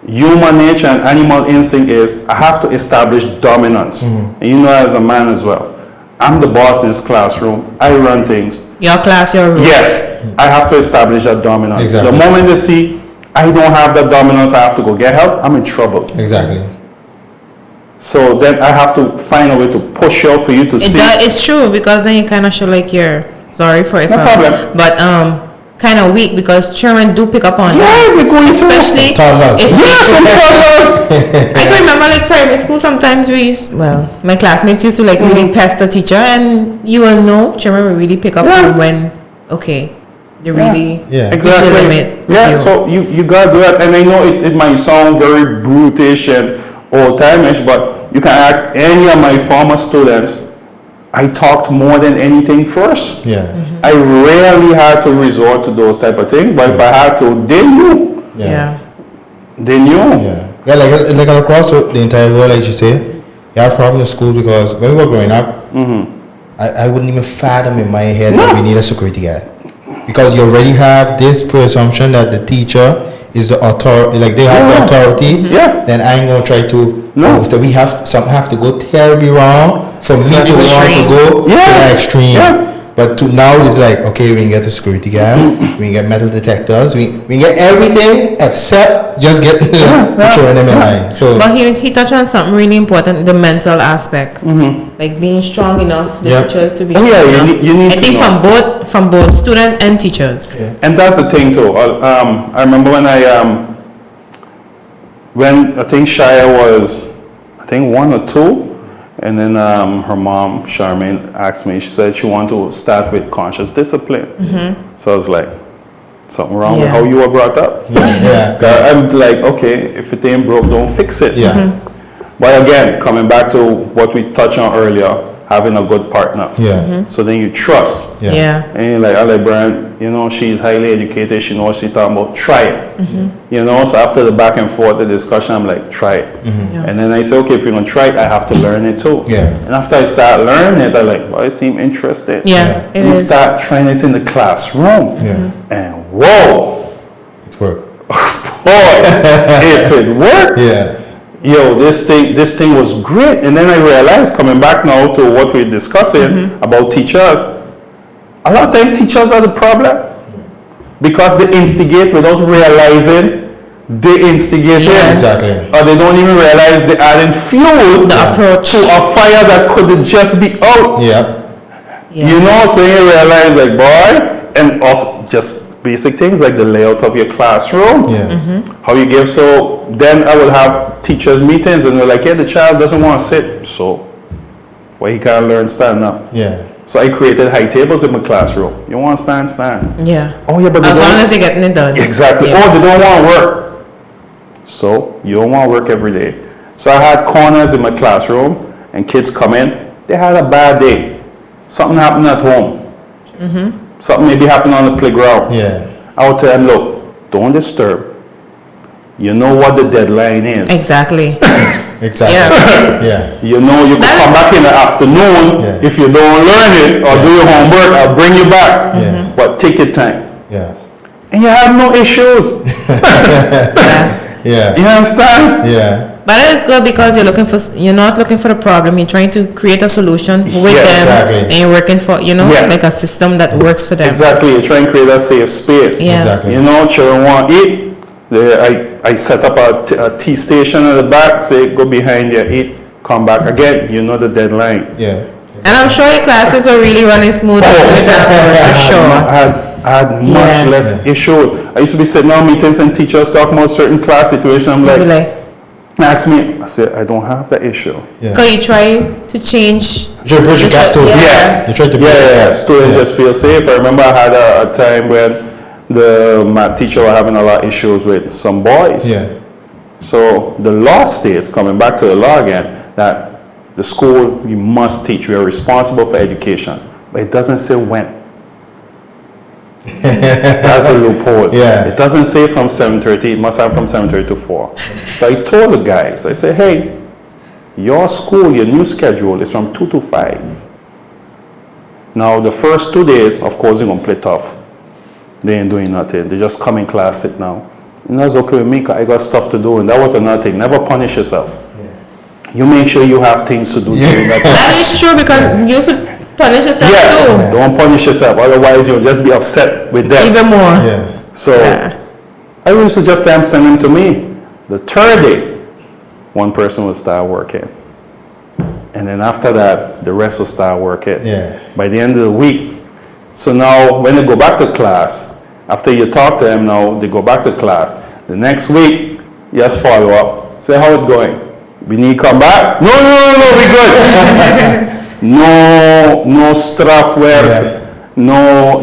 human nature and animal instinct is I have to establish dominance. And as a man as well. I'm the boss in this classroom. I run things. Your class, your rules. Yes. I have to establish that dominance. Exactly. The moment they see I don't have that dominance, I have to go get help, I'm in trouble. Exactly. So then I have to find a way to push out for you to see. It's true, because then you kind of show like you're sorry for it. No problem. But kind of weak, because children do pick up on that. They're going especially toddlers. I can remember like primary school, sometimes my classmates used to like really pester teacher, and you will know children will really pick up on when they really exactly. So you gotta do that. And I know it might sound very brutish and old-timeish, but you can ask any of my former students. I talked more than anything first. I rarely had to resort to those type of things, but if I had to, they knew. They knew. Like across the entire world, like you say, you have problems in school because when we were growing up, I wouldn't even fathom in my head that we need a security guard. Because you already have this presumption that the teacher is the authority, like they have the authority, then I ain't gonna try to that we have to go terribly wrong for me to want to go to the extreme. But now it's like, okay, we can get the security guard, we can get metal detectors, we can get everything except just get throwing them in line. So, but he touched on something really important, the mental aspect. Like being strong enough, the teachers to be strong enough. You need I think from both students and teachers. Yeah. And that's the thing too. I remember when I think Shia was, I think 1 or 2, and then her mom, Charmaine, asked me, she said she wanted to start with conscious discipline. So I was like, something wrong with how you were brought up? I'm like, okay, if it ain't broke, don't fix it. But again, coming back to what we touched on earlier, having a good partner. So then you trust. And you're like, I like Brian, you know, she's highly educated, she knows what she's talking about, try it. You know, so after the back and forth, the discussion, I'm like, try it. And then I say, okay, if you're gonna try it, I have to learn it too. And after I start learning it, I'm like, well, I seem interested. It is. Start trying it in the classroom. And whoa. it worked. Boy, if it worked. Yo, this thing was great. And then I realized, coming back now to what we're discussing about teachers, a lot of times teachers are the problem because they instigate without realizing they instigated. Exactly. Or they don't even realize they're adding fuel to a fire that could just be out. You know, so you realize, like, boy, and also just basic things like the layout of your classroom, how you give. So then I would have teachers meetings and they're like, yeah, the child doesn't want to sit, so why he can't learn stand up? So I created high tables in my classroom. You want to stand? Oh yeah, but as long as you're getting it done. Exactly. Oh, they don't want to work, so you don't want to work every day. So I had corners in my classroom and kids come in, they had a bad day, something happened at home, something maybe happened on the playground. I would tell them, look, don't disturb. You know what the deadline is. Exactly. You know you can come back in the afternoon. If you don't learn it or do your homework, I'll bring you back. But take your time. And you have no issues. You understand? But it's good because you're not looking for a problem. You're trying to create a solution with them, and you're working for like a system that works for them. Exactly. You're trying to create a safe space. You know, children want to eat. I set up a tea station at the back. Say, go behind there, eat, come back again. You know the deadline. And I'm sure your classes were really running smooth. For sure. I had much less issues. I used to be sitting on meetings and teachers talking about certain class situations. I'm like, ask me. I said, I don't have that issue. Because you try to change. You bridge the gap too. Yes. You try to bridge the gap. Students just feel safe. I remember I had a time when the math teacher was having a lot of issues with some boys. So the law states, coming back to the law again, that the school, you must teach. We are responsible for education. But it doesn't say when. That's a loophole. It doesn't say from 7:30. It must have from 7:30 to 4. So I told the guys, I said, hey, your school, your new schedule is from 2 to 5. Now the first 2 days, of course, they're going to play tough. They ain't doing nothing. They just come in class, sit now. And that's okay with me because I got stuff to do. And that was another thing. Never punish yourself. You make sure you have things to do during that time. That is true because you should punish yourself too. Don't punish yourself. Otherwise, you'll just be upset with them. Even more. So I used to just send them to me. The third day, one person would start working. And then after that, the rest will start working. By the end of the week. So now, when they go back to class, after you talk to them now, they go back to class. The next week, you just follow up. Say, how it going? We need to come back? No, we good. No stuff where, no,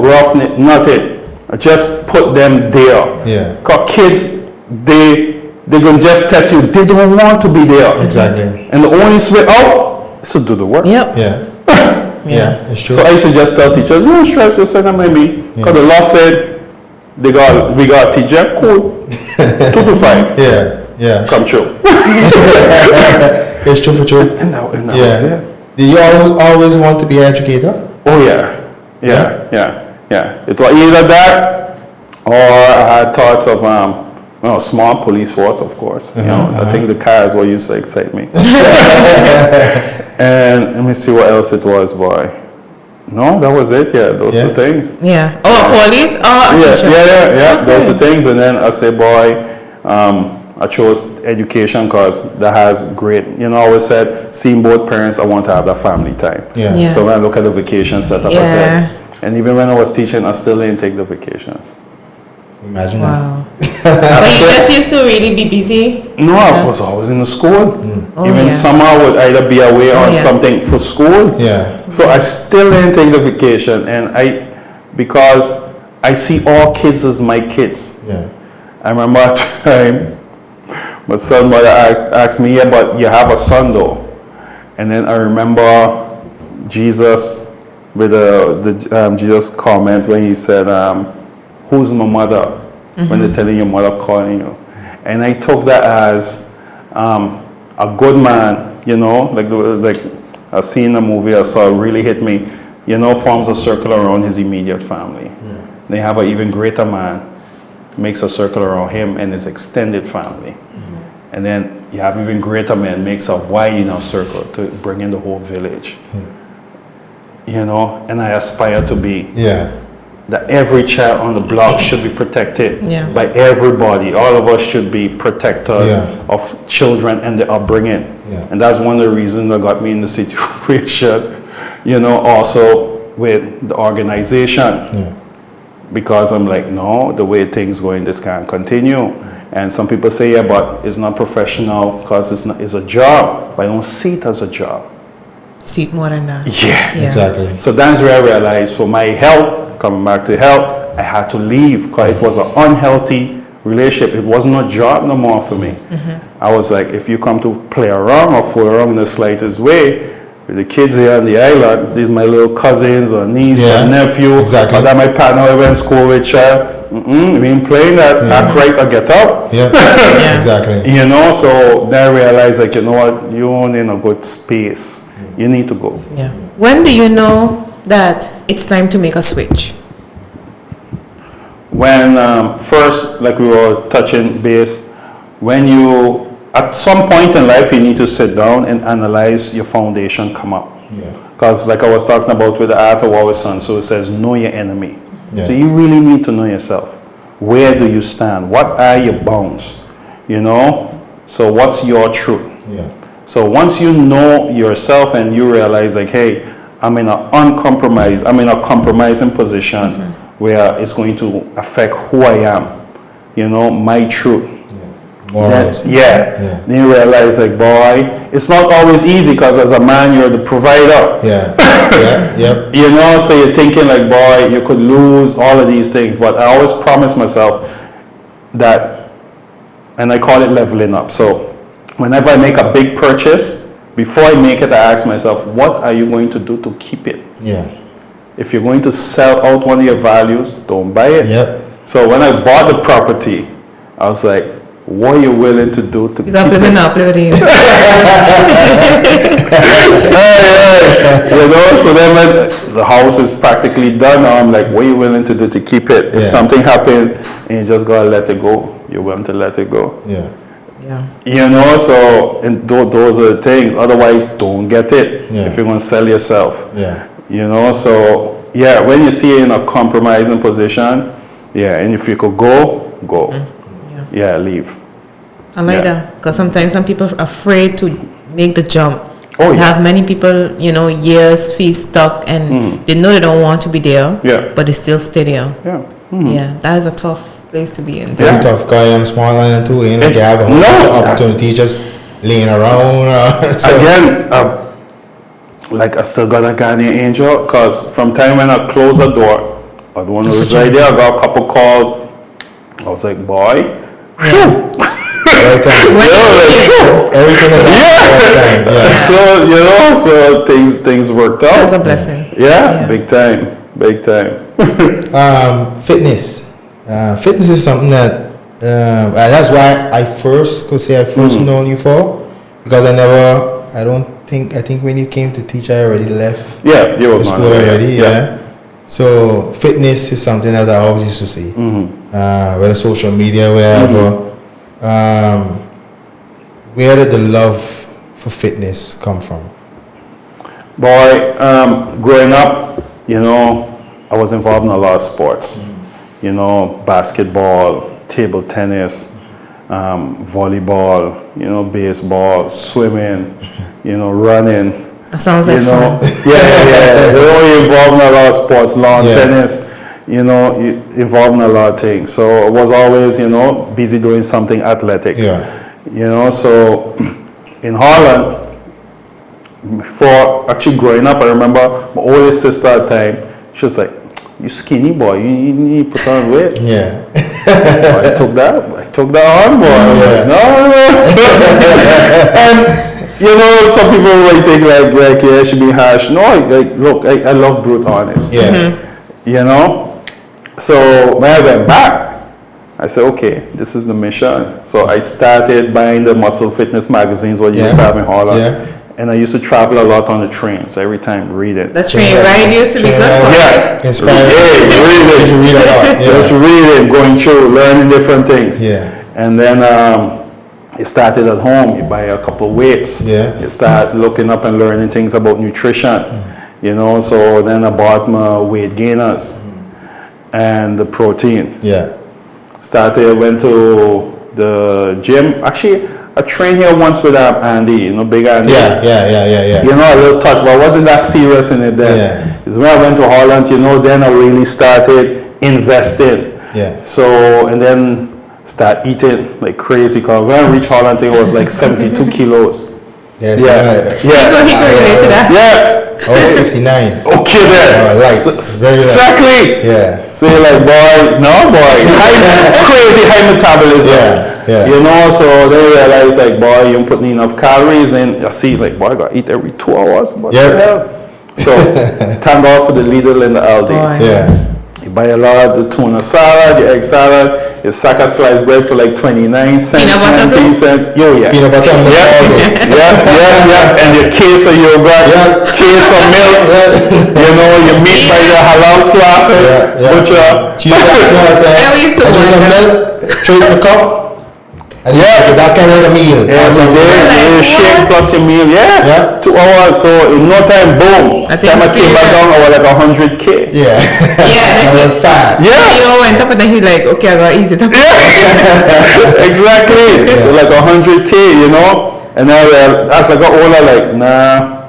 roughness, nothing. Just put them there. Because kids, they're going to just test you. They don't want to be there. Exactly. And the only way out is to do the work. It's true. So I used to just tell teachers, don't stress yourself, maybe. Because the law said we got a teacher, cool. 2 to 5. Come true. It's true for true. And that was it. Did you always want to be an educator? Oh yeah. It was either that or I had thoughts of small police force, of course. I think the cars were used to excite me. And let me see what else it was, boy. No, that was it. Yeah, those two things. Yeah. Oh, a police or a teacher? Yeah. Okay. Those two things, and then I say, boy, I chose education because that has great. You know, I always said, seeing both parents, I want to have that family time. Yeah. So when I look at the vacation setup, I said, and even when I was teaching, I still didn't take the vacations. Imagine that. But you just used to really be busy? No, I was always in the school. Even summer I would either be away on something for school. Yeah. So I still didn't take the vacation, and because I see all kids as my kids. Yeah. I remember a time my son mother asked me, but you have a son though. And then I remember Jesus with the Jesus comment when he said, who's my mother? When they're telling your mother calling you. And I took that as a good man, you know, like I seen a movie I saw really hit me, you know, forms a circle around his immediate family. Yeah. They have an even greater man, makes a circle around him and his extended family. And then you have even greater man, makes a wide enough circle to bring in the whole village. You know, and I aspire to be that every child on the block should be protected by everybody. All of us should be protectors of children and their upbringing. And that's one of the reasons that got me in the situation, you know, also with the organization. Because I'm like, no, the way things going, this can't continue. And some people say, yeah, but it's not professional because it's a job. But I don't see it as a job. See it more than that. Yeah. Exactly. So that's where I realized for my health, coming back to health, I had to leave because it was an unhealthy relationship. It wasn't a job no more for me. I was like, if you come to play around or fool around in the slightest way, with the kids here on the island, these my little cousins or niece or nephew, or that my partner I went to school with child, we ain't playing that, act right or get out. Exactly. You know, so then I realized, like, you know what, you're in a good space. You need to go. When do you know that it's time to make a switch? When first, like we were touching base, when you, at some point in life, you need to sit down and analyze your foundation come up. Because like I was talking about with the art of our son, so it says, know your enemy. So you really need to know yourself. Where do you stand? What are your bounds? You know? So what's your truth? So once you know yourself and you realize, like, hey, I'm in a compromising position where it's going to affect who I am, you know, my truth. Then you realize, like, boy, it's not always easy because as a man, you're the provider. You know, so you're thinking, like, boy, you could lose all of these things. But I always promise myself that, and I call it leveling up. So whenever I make a big purchase, before I make it, I ask myself, what are you going to do to keep it? If you're going to sell out one of your values, don't buy it. So when I bought the property, I was like, what are you willing to do to keep it? You know, so then when the house is practically done, I'm like, what are you willing to do to keep it? If something happens and you just gotta let it go, you're willing to let it go. You know, so and those are the things. Otherwise, don't get it if you're going to sell yourself. You know, so when you see it in a compromising position, and if you could go. Leave. I like that because sometimes some people are afraid to make the jump. Have many people, you know, years feel stuck and they know they don't want to be there, but they still stay there. That is a tough place to be in. Very tough because you're on a small island too, and like you have a whole bunch of opportunities just laying around. Again, like I still got a guardian angel because from time when I close the door, I don't want to reside there. I got a couple calls. I was like, boy, everything is So you know, so things worked out. That's a blessing. Big time. Fitness. Fitness is something that that's why I first known you for, because I think when you came to teach I already left you were the school already. So fitness is something that I always used to see, whether social media, wherever. Where did the love for fitness come from? Boy, growing up, you know, I was involved in a lot of sports. You know, basketball, table tennis, volleyball, you know, baseball, swimming, you know, running. That sounds like fun. Yeah. They're involved in a lot of sports, lawn tennis, you know, involved in a lot of things. So I was always, you know, busy doing something athletic. Yeah. You know, so in Holland, for actually growing up, I remember my oldest sister at the time, she was like, "You skinny boy, you need to put on weight." Yeah. I took that on, boy. I was like, no. And you know, some people might think like yeah, she be harsh. No, look, I love brute honest. Yeah. You know, so when I went back, I said, okay, this is the mission. So I started buying the muscle fitness magazines what you used to have in Holland. Yeah. And I used to travel a lot on the trains every time reading. The train ride used to be good for Yeah. Inspiring. Reading. You read a lot. Yeah. Just reading, going through, learning different things. Yeah. And then you started at home. You buy a couple weights. Yeah. You start looking up and learning things about nutrition. You know, so then I bought my weight gainers and the protein. Yeah. Went to the gym. Actually, I trained here once with Andy, you know, big Andy. Yeah. You know, a little touch, but I wasn't that serious in it then. Yeah. It's when I went to Holland, you know, then I really started investing. Yeah. So, and then start eating like crazy. Because when I reached Holland, I think it was like 72 kilos. Yeah. He could relate to that. Yeah. Oh, 59. Okay then. Very exactly. Yeah. So you're like, crazy high metabolism. Yeah. You know, so they realize like, boy, you don't put enough calories in. I see like, boy, I gotta eat every 2 hours. What the hell? So thank God for the Lidl and the Aldi. Boy. Yeah. You buy a lot of the tuna salad, your egg salad, your sack of sliced bread for like 29 cents, 19 cents. Peanut butter and milk. Yeah. And your case of yogurt, case of milk. You know, your meat by your halal slaughter, butcher. I used to milk, straight in the cup. And that's kind of a meal. You shake plus your meal. 2 hours. So in no time, boom. Time I came back down, I was like 100K. Yeah. I went fast. Yeah. You went up and then he's like, okay, I gotta ease it up. Exactly. So like 100K, you know. And now as I got older, like, nah,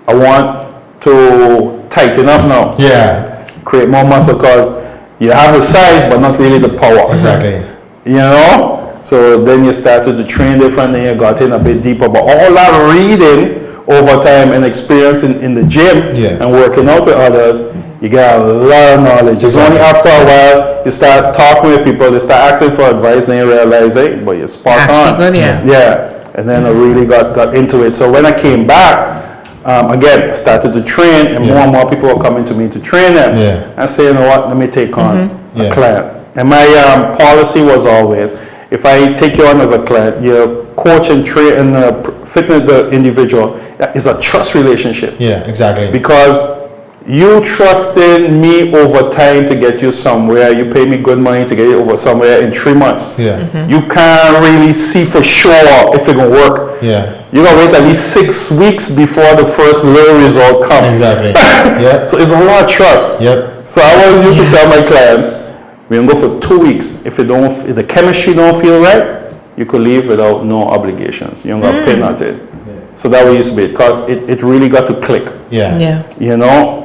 I want to tighten up now. Yeah. Create more muscle because you have the size, but not really the power. Exactly. You know. So then you started to train different, and you got in a bit deeper. But all that reading over time and experience in the gym and working out with others, you get a lot of knowledge. It's only after a while you start talking with people, they start asking for advice, and you realize, hey, but you're spot on. Good, yeah. And then I really got into it. So when I came back, again, I started to train, and more people were coming to me to train them. I say, you know what, let me take on a client. And my policy was always, if I take you on as a client, you coach and train and fitness the individual, is a trust relationship. Yeah, exactly. Because you trusted me over time to get you somewhere. You pay me good money to get you over somewhere in 3 months. Yeah. You can't really see for sure if it gonna work. Yeah. You gotta wait at least 6 weeks before the first little result comes. Exactly. Yeah. So it's a lot of trust. Yep. So I always used to tell my clients, we can go for 2 weeks. If the chemistry don't feel right, you could leave without no obligations. You don't got to pay nothing. Yeah. So that way used to be, because it really got to click. Yeah. You know.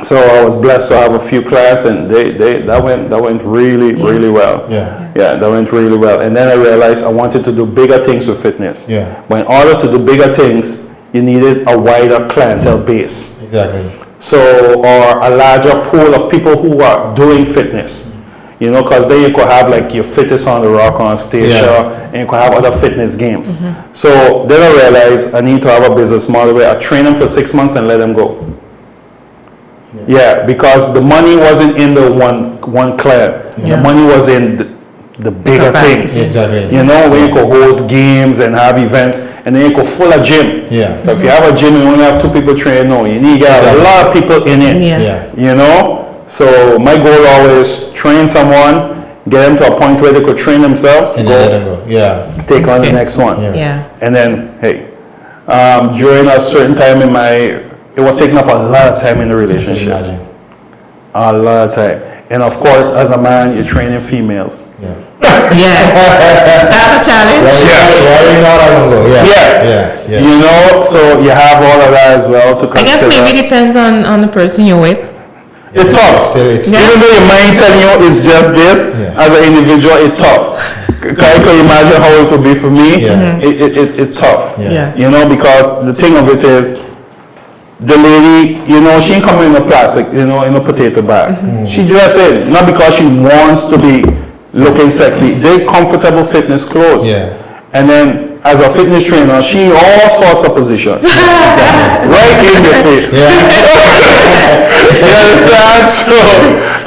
So I was blessed to have a few clients, and that went really well. Yeah. Yeah, that went really well. And then I realized I wanted to do bigger things with fitness. Yeah. But in order to do bigger things, you needed a wider clientele base. Exactly. So, or a larger pool of people who are doing fitness. You know, because then you could have like your Fittest on the Rock on stage, and you could have other fitness games. So then I realized I need to have a business model where I train them for 6 months and let them go. Yeah, because the money wasn't in the one client. The money was in the bigger things. Exactly. You know, where you could host games and have events, and then you could fill a gym. Yeah. If you have a gym and you only have 2 people training, no, you need to get a lot of people in it. Yeah. You know? So my goal always train someone, get them to a point where they could train themselves, and then let them go. Yeah. Take on the next one. Yeah. And then, hey, during a certain time it was taking up a lot of time in the relationship. A lot of time. And of course, as a man, you're training females. Yeah. That's a challenge. Yeah. You know, so you have all of that as well to consider. I guess maybe it depends on the person you're with. It's tough. Even though your mind telling you it's just this, as an individual, it's tough. Can you imagine how it would be for me? Yeah. It's tough. Yeah. You know, because the thing of it is, the lady, you know, she ain't coming in a plastic, you know, in a potato bag. She dressed in, not because she wants to be looking sexy. They're comfortable fitness clothes. Yeah. And then, as a fitness trainer, she in all sorts of positions. Right in your face. You understand? So,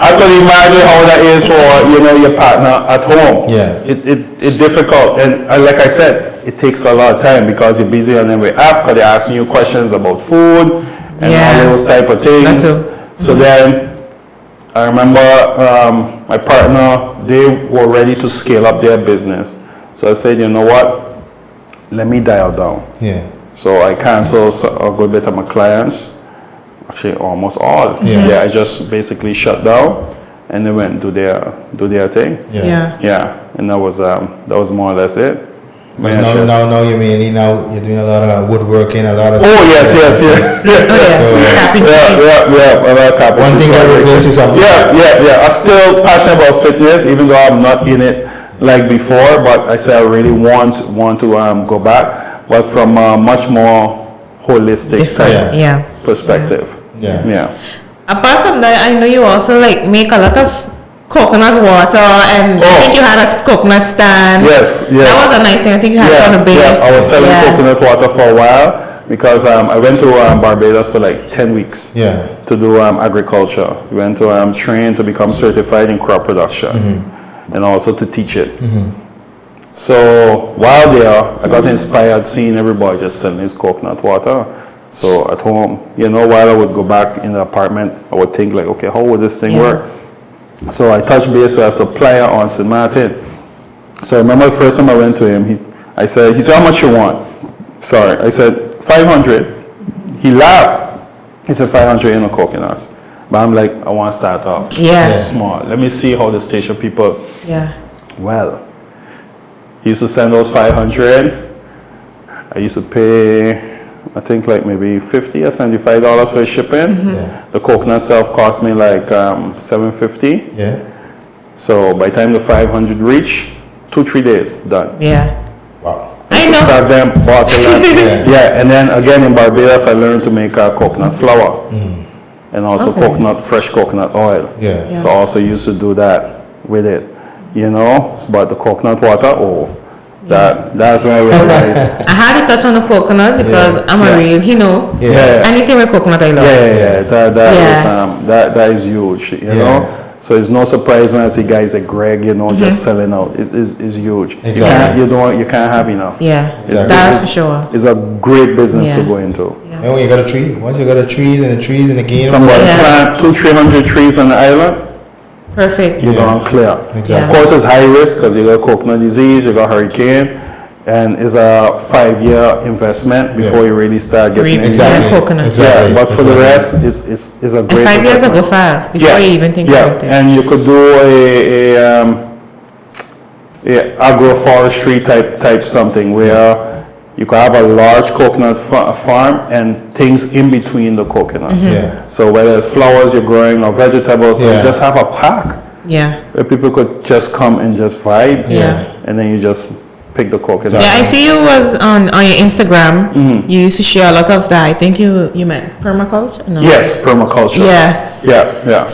I can imagine how that is for, you know, your partner at home. Yeah. It's difficult. And like I said, it takes a lot of time because you're busy on every app because they're asking you questions about food and all those type of things. That too. So then, I remember my partner, they were ready to scale up their business. So I said, you know what? Let me dial down. Yeah. So I canceled a good bit of my clients. Actually, almost all. Yeah. I just basically shut down, and they went and do their thing. Yeah. And that was more or less it. But now you're doing a lot of woodworking, a lot of. Oh yes. One thing that replaces something. Yeah. I'm still passionate about fitness, even though I'm not in it like before. But I say I really want to go back, but from a much more holistic type perspective. Yeah. Apart from that, I know you also like make a lot of coconut water, and I think you had a coconut stand. Yes. That was a nice thing. I think you had it on a big. Yeah, I was selling coconut water for a while because I went to Barbados for like 10 weeks to do agriculture. We went to train to become certified in crop production and also to teach it. So while there, I got inspired seeing everybody just selling this coconut water. So at home, you know, while I would go back in the apartment, I would think like, okay, how would this thing work? So I touched base with a supplier on St. Martin. So I remember the first time I went to him, he said, how much you want? Sorry, I said, 500. He laughed. He said, 500 in the coconuts. But I'm like, I want to start off small. Let me see how the station people. Well, he used to send those 500. I used to pay, I think like maybe $50 or $75 for shipping. The coconut itself cost me like $750. So by the time the 500 reach, 2-3 days done. Wow. I know. Pack them, bottle them. And then again in Barbados, I learned to make coconut flour and also fresh coconut oil. So I also used to do that with it, you know. But the coconut water, that's when I realized. I had to touch on the coconut because I'm a real, anything with coconut I love. That is huge, you know. So it's no surprise when I see guys like Greg, you know, just selling out. It's huge. Exactly. You can't have enough. That's for sure. It's a great business to go into. And when you got a tree, once you got the trees in the game. Somebody plant 200-300 trees on the island. Perfect. You're going clear. Exactly. Of course, it's high risk because you got coconut disease, you got hurricane, and it's a 5-year investment before you really start getting coconut. But for the rest, it's a great. And 5 years will go fast before you even think about it. And you could do a agroforestry type something where you could have a large coconut farm and things in between the coconuts. So whether it's flowers you're growing or vegetables, you just have a park. Where people could just come and just vibe. And then you just pick the coconut. I see you was on your Instagram. You used to share a lot of that. I think you meant permaculture. No? Yes, permaculture. Yes.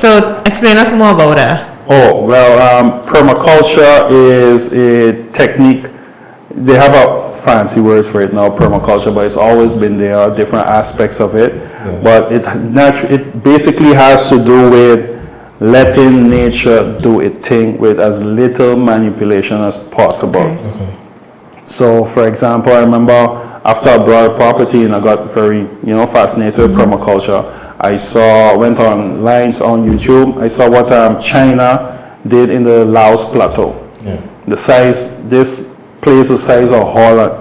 So explain us more about that. Oh well, permaculture is a technique. They have a fancy word for it now, permaculture, but it's always been there, different aspects of it. But it basically has to do with letting nature do its thing with as little manipulation as possible. So, for example, I remember after I bought a property and I got very, fascinated with permaculture, I went online on YouTube, I saw what China did in the Laos Plateau. The size, this place the size of Holland.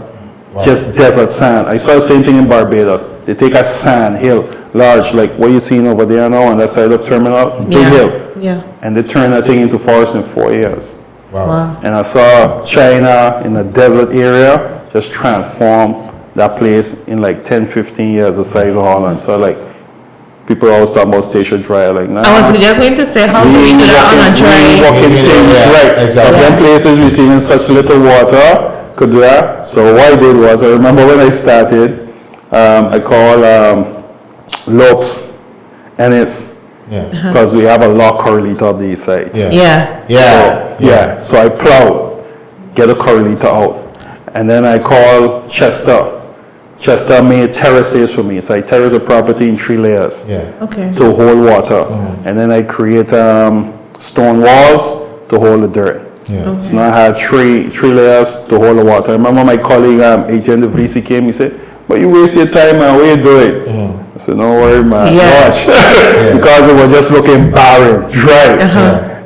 just desert sand. I saw the same thing in Barbados. They take a sand hill, large, like what you're seeing over there now on that side of terminal, big hill. Yeah. And they turn that thing into forest in 4 years. Wow. And I saw China in the desert area just transform that place in like 10, 15 years the size of Holland. So like, people always talk about Station Dry, like, nah. I was just going to say, how do we do that on a dry? Walking things, right. Exactly. Some places receiving such little water could do that. So what I did was, I remember when I started, I called lopes, and it's because we have a lot correlator of these sites. So I plow, get a correlator out, and then I call Chester. Chester made terraces for me, so I terrace a property in 3 layers to hold water, and then I create stone walls to hold the dirt. So now I had three layers to hold the water. I remember my colleague Etienne de Vries, he came, he said, "But you waste your time, man, where you do it?" I said, "No worry, man, watch." Because it was just looking barren, dry.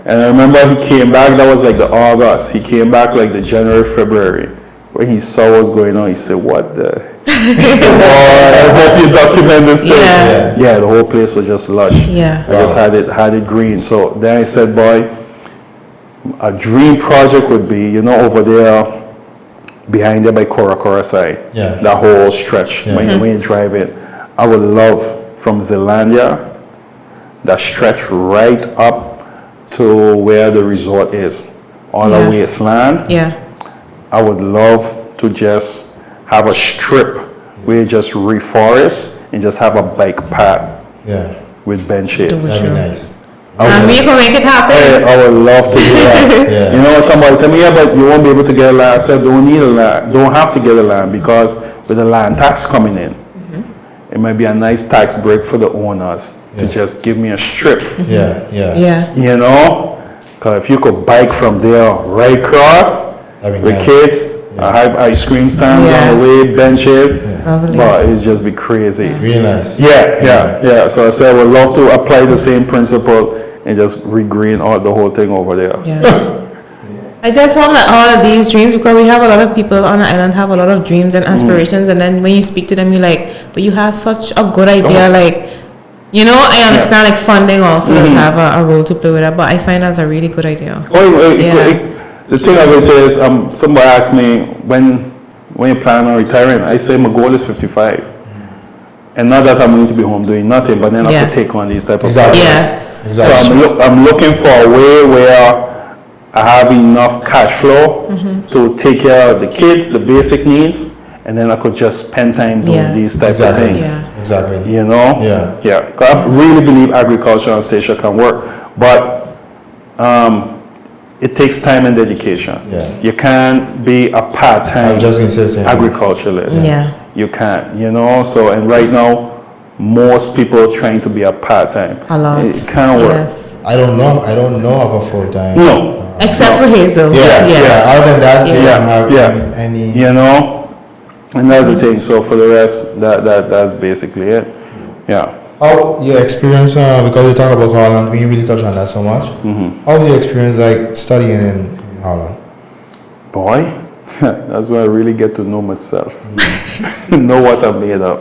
And I remember he came back, that was like the August, he came back like the January, February. When he saw what was going on, he said, "What the?" He said, "Boy, I hope you document this thing." The whole place was just lush. I just had it green. So then I said, "Boy, a dream project would be, over there, behind there by Cora side, that whole stretch, when you drive it. I would love from Zealandia, that stretch right up to where the resort is, on the wasteland. I would love to just have a strip where you just reforest and just have a bike path with benches. That'd be nice. And we can make it happen. I would love to do that. Somebody tell me, but you won't be able to get a land. I said, don't need a land. Don't have to get a land, because with the land tax coming in, it might be a nice tax break for the owners to just give me a strip. Because if you could bike from there right across with kids, I have ice cream stands on the way, benches, but it'd just be crazy. Really nice. So I said I would love to apply the same principle and just regreen out the whole thing over there. I just want all of these dreams, because we have a lot of people on the island have a lot of dreams and aspirations, and then when you speak to them, you're like, but you have such a good idea, I understand like funding also does have a role to play with that, but I find that's a really good idea. The thing of it is, somebody asked me, when you plan on retiring, I say my goal is 55. And not that I'm going to be home doing nothing, but then I could take on these type of projects. So I'm looking for a way where I have enough cash flow to take care of the kids, the basic needs, and then I could just spend time doing these types of things. Because I really believe agriculture on Statia can work, but it takes time and dedication. You can't be a part-time agriculturalist. You can't, so, and right now, most people are trying to be a part-time. A lot. It can't work. I don't know of a full-time. No. Except for Hazel. Other than that, they don't have any. And that's the thing. So for the rest, that's basically it. How your experience, because we talk about Holland, we really touch on that so much. How was your experience like studying in Holland? Boy, that's where I really get to know myself. Know what I'm made of.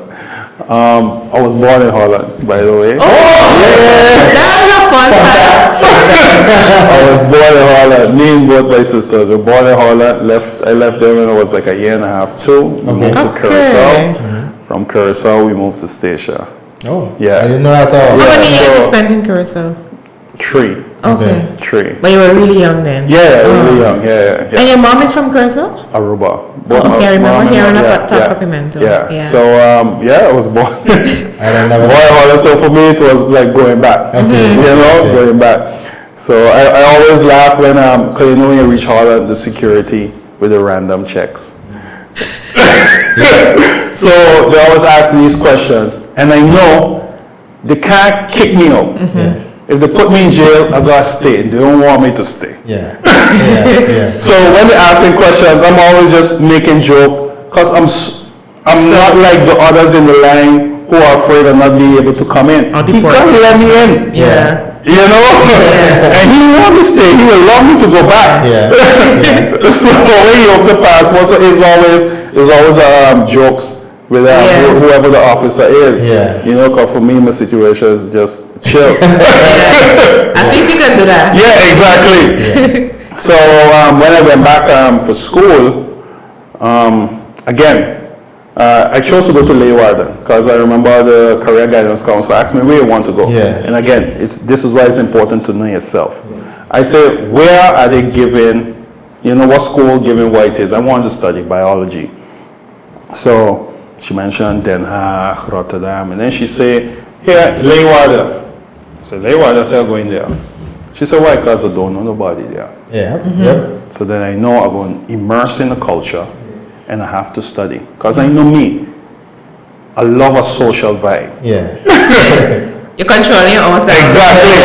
I was born in Holland, by the way. That's a fun fact. I was born in Holland. Me and both my sisters were born in Holland. I left there when I was like a year and a half, 2. We moved to Curacao. From Curacao, we moved to Statia. I didn't know that at all. How many years you spent in Curacao? 3. 3. But you were really young then? Really young. And your mom is from Curacao? Aruba. I remember hearing about Tapacimento. So, I was born. So for me, it was like going back. Going back. So I always laugh when, because when you reach Holland, the security with the random checks. So they always ask these questions, and I know they can't kick me out. If they put me in jail, I gotta stay. They don't want me to stay. So when they're asking questions, I'm always just making joke, because I'm not like the others in the line who are afraid of not being able to come in. He can't let me in. And he want me to stay. He will love me to go back. So when you open the passport, so it's always there's always jokes with whoever the officer is. Yeah. You know, because for me, my situation is just chill. At least you can do that. Yeah, exactly. Yeah. So when I went back for school, again, I chose to go to lay warden because I remember the career guidance council asked me where you want to go. Yeah. And again, this is why it's important to know yourself. Yeah. I said, where are they giving, you know, what school giving what it is? I wanted to study biology. So she mentioned Den Haag, Rotterdam, and then she said, here, lay warden. I said, lay warden, I said, I'm going there. She said, why? Because I don't know nobody there. Yeah. Mm-hmm. Yep. So then I know I'm going to immerse in the culture. And I have to study. Because I know me, I love a social vibe. Yeah. You're controlling your own self. Exactly.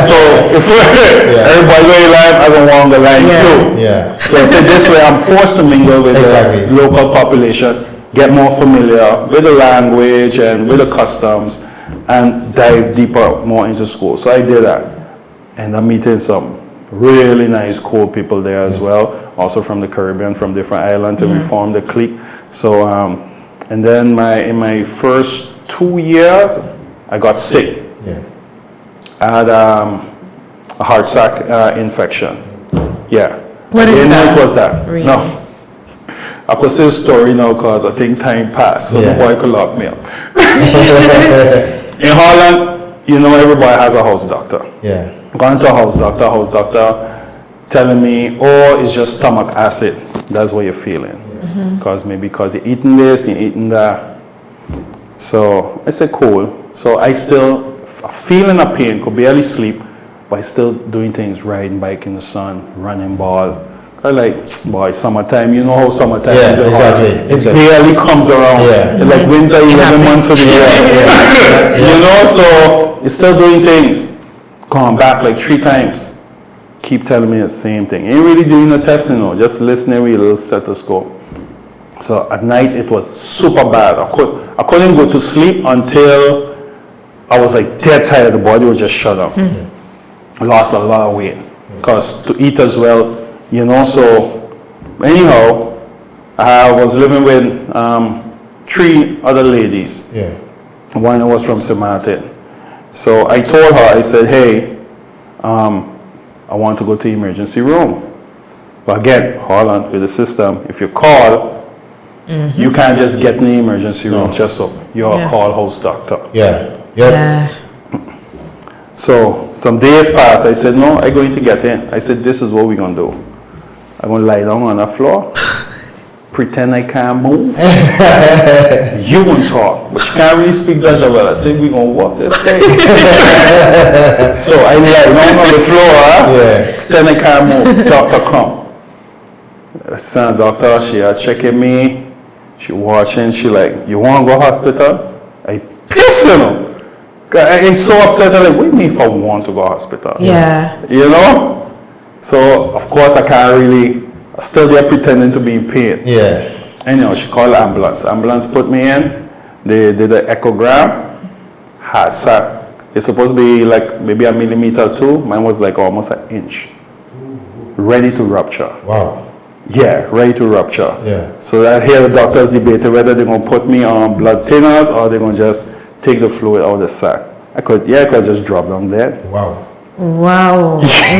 So if everybody going live, I don't want the line too. Yeah. So this way I'm forced to mingle with the local population, get more familiar with the language and with the customs, and dive deeper more into school. So I did that. And I'm meeting some really nice, cool people there as well. Also from the Caribbean, from different islands, and we formed a clique. So, and then in my first 2 years, I got sick. Yeah. I had a heart sac infection. Yeah. What is that? What was that? Really? No. I could say the story now because I think time passed, so nobody could lock me up. In Holland, you know, everybody has a house doctor. Yeah. Gone to a house doctor telling me, oh, it's just stomach acid. That's what you're feeling. Because maybe because you're eating this, you're eating that. So I said, cool. So I still feeling a pain, could barely sleep, but I still doing things, riding bike in the sun, running ball. I like, boy, summertime, you know how summertime is. Exactly. It barely comes around. Yeah. It's like winter 11 months of the year. You know, so you're still doing things. Come back like 3 times. Keep telling me the same thing. Ain't really doing no testing, no. Just listening with a little stethoscope. So at night it was super bad. I couldn't go to sleep until I was like dead tired. The body was just shut down. I lost a lot of weight because to eat as well, you know. So anyhow, I was living with 3 other ladies. Yeah. One was from St. Martin. So I told her, I said, hey, I want to go to the emergency room. But again, hold on with the system. If you call, you can't just get in the emergency room just so you're a call house doctor. Yeah. Yep. Yeah. So some days passed. I said, no, I'm going to get in. I said, this is what we're going to do. I'm going to lie down on the floor, pretend I can't move. You won't talk, but you can't really speak Dutch well. I said, we're going to walk this way. So I lie down on the floor, pretend I can't move. Doctor come. I sent a doctor, she checking me. She watching, she like, you want to go hospital? I pissed, you know. I'm so upset. I'm like, what do you mean if I want to go to hospital? Yeah. You know? So, of course, I can't really, still there pretending to be in pain. Yeah. Anyhow, she called the ambulance. Ambulance put me in. They did an echogram. Heart sac. It's supposed to be like maybe a millimeter or 2. Mine was like almost an inch. Ready to rupture. Wow. Yeah, ready to rupture. Yeah. So I hear the doctors debating whether they're going to put me on blood thinners or they're going to just take the fluid out of the sac. I could just drop down dead. Wow. Wow. Yeah,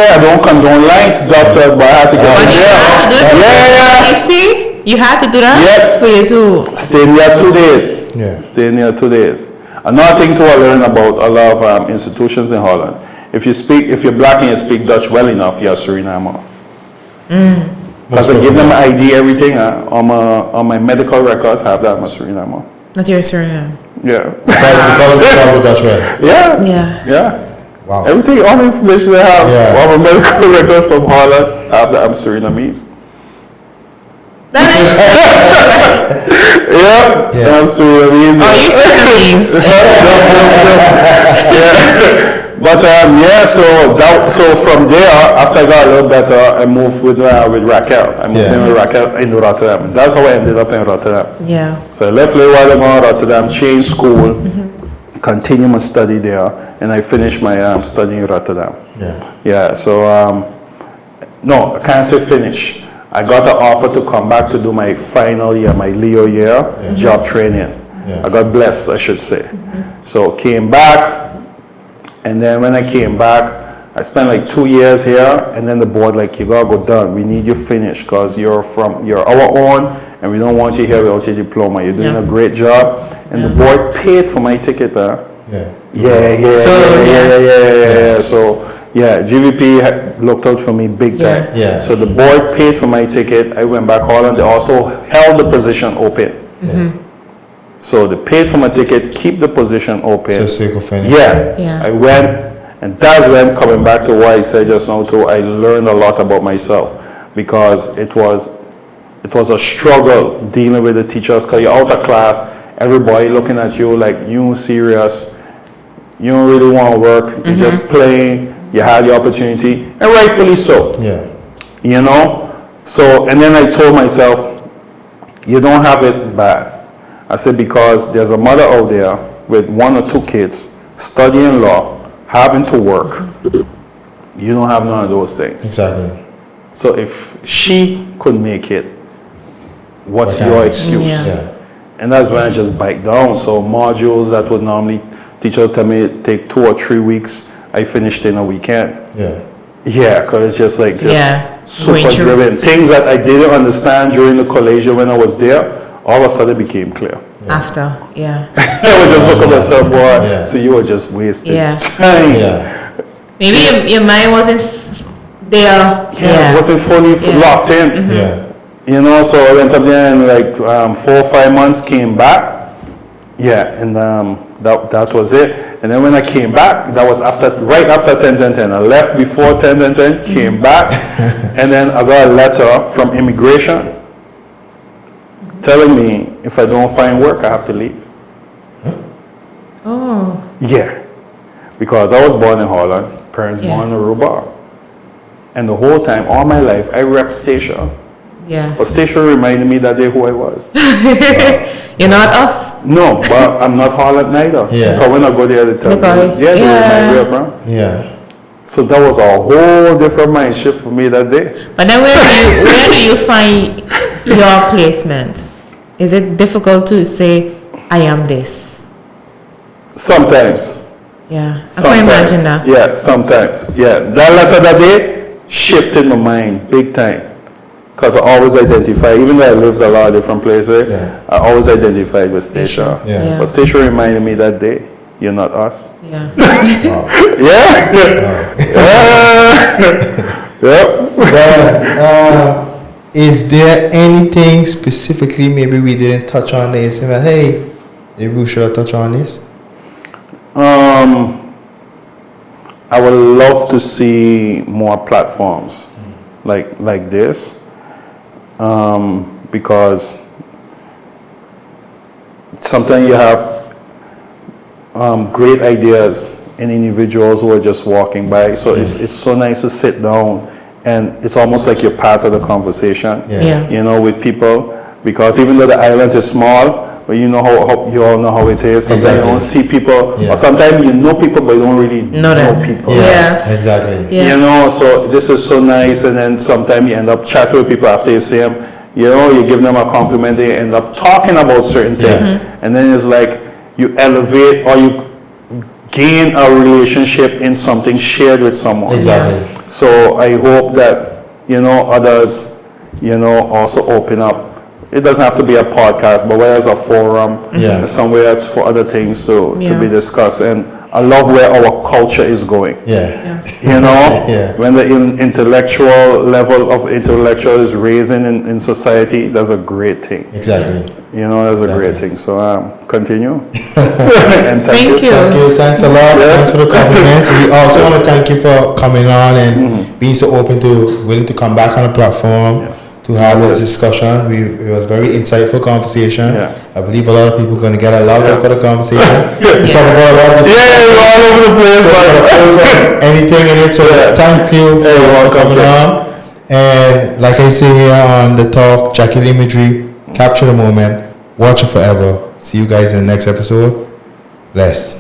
I don't condone lying to doctors, but I had to get But you had to do that. You see? You had to do that for you to stay there 2 days. Yeah. Stay there 2 days. Another thing to learn about a lot of institutions in Holland. If you're black and you speak Dutch well enough, you're a Surinamer. Because I give them ID, everything. On my medical records, I have that I'm a Surinamer. Not your Suriname. Yeah. Because you travel Dutch well. Yeah. Yeah. Yeah. Wow. Everything, all the information I have, all my medical records from Holland, I have that I'm Surinamese. That is Yeah. I'm Surinamese. Oh, you Surinamese. Yeah. But so from there, after I got a little better, I moved with Raquel. I moved in with Raquel in Rotterdam. That's how I ended up in Rotterdam. Yeah. So I left a little while ago in Rotterdam, changed school, continued my study there, and I finished my study in Rotterdam. Yeah. Yeah. So no, I can't say finish. I got an offer to come back to do my final year, my Leo year, job training. Yeah. I got blessed, I should say. So came back, and then when I came back, I spent like 2 years here, and then the board like, you gotta go done. We need you finished because you're our own, and we don't want you here without your diploma. You're doing a great job, and the board paid for my ticket. Yeah. So GVP looked out for me big time. Yeah. So the board paid for my ticket. I went back Holland. They also held the position open. So they paid for my ticket, keep the position open. So you could finish. Yeah. I went. And that's when, coming back to what I said just now too, I learned a lot about myself, because it was a struggle dealing with the teachers, because you're out of class, everybody looking at you like you serious, you don't really want to work, you're just playing, you had the opportunity, and rightfully so. Yeah. You know? So, and then I told myself, you don't have it bad. I said, because there's a mother out there with 1 or 2 kids studying law, having to work. You don't have none of those things. Exactly. So if she could make it, what's your excuse? Yeah. And that's when I just bite down. So modules that would normally teachers tell me take 2 or 3 weeks, I finished in a weekend. Yeah, because it's just like super driven. Things that I didn't understand during the collegiate when I was there, all of a sudden became clear. After, I would just look at myself, boy, so you were just wasting time. Maybe your mind wasn't there. It wasn't fully locked in. You know, so I went up there and like 4 or 5 months, came back. And that was it. And then when I came back, that was right after 10-10-10. I left before 10-10-10, came back, and then I got a letter from immigration telling me if I don't find work, I have to leave. Yeah. Because I was born in Holland, parents born in Aruba. And the whole time, all my life, I repped Stacia. But Stacia reminded me that day who I was. You're not us? No, but I'm not Holland neither. Because when I go there, they tell me, they remind me of her. So that was a whole different mind shift for me that day. But then where do you find your placement? Is it difficult to say, I am this? Sometimes. I can imagine that. Yeah, sometimes. That letter that day shifted my mind big time. Because I always identify, even though I lived a lot of different places, I always identified with Stacia. But Stacia reminded me that day, you're not us. Is there anything specifically maybe we didn't touch on this? Hey, maybe we should have touched on this? I would love to see more platforms like this, because sometimes you have great ideas in individuals who are just walking by. So it's so nice to sit down, and it's almost like you're part of the conversation, you know, with people. Because even though the island is small, but you know how you all know how it is. Sometimes you don't see people, or sometimes you know people, but you don't really know people. You know, so this is so nice. And then sometimes you end up chatting with people after you see them. You know, you give them a compliment, they end up talking about certain things, and then it's like you elevate or you gain a relationship in something shared with someone. So I hope that, you know, others, you know, also open up. It doesn't have to be a podcast, but where there's a forum, somewhere for other things to be discussed. And I love where our culture is going. You know, when the intellectual level of intellectual is raising in society, that's a great thing. You know, that's a great thing. So continue. And thank you. Thanks a lot. Thanks for the compliments. We also want to thank you for coming on and being so willing to come back on the platform. To have this discussion. It was very insightful conversation. I believe a lot of people are going to get a lot out of the conversation. We talk about a lot of all over the place. Anything in it. So thank you for coming on. And like I say here on the talk, Jackie the Imagery, capture the moment, watch it forever. See you guys in the next episode. Bless.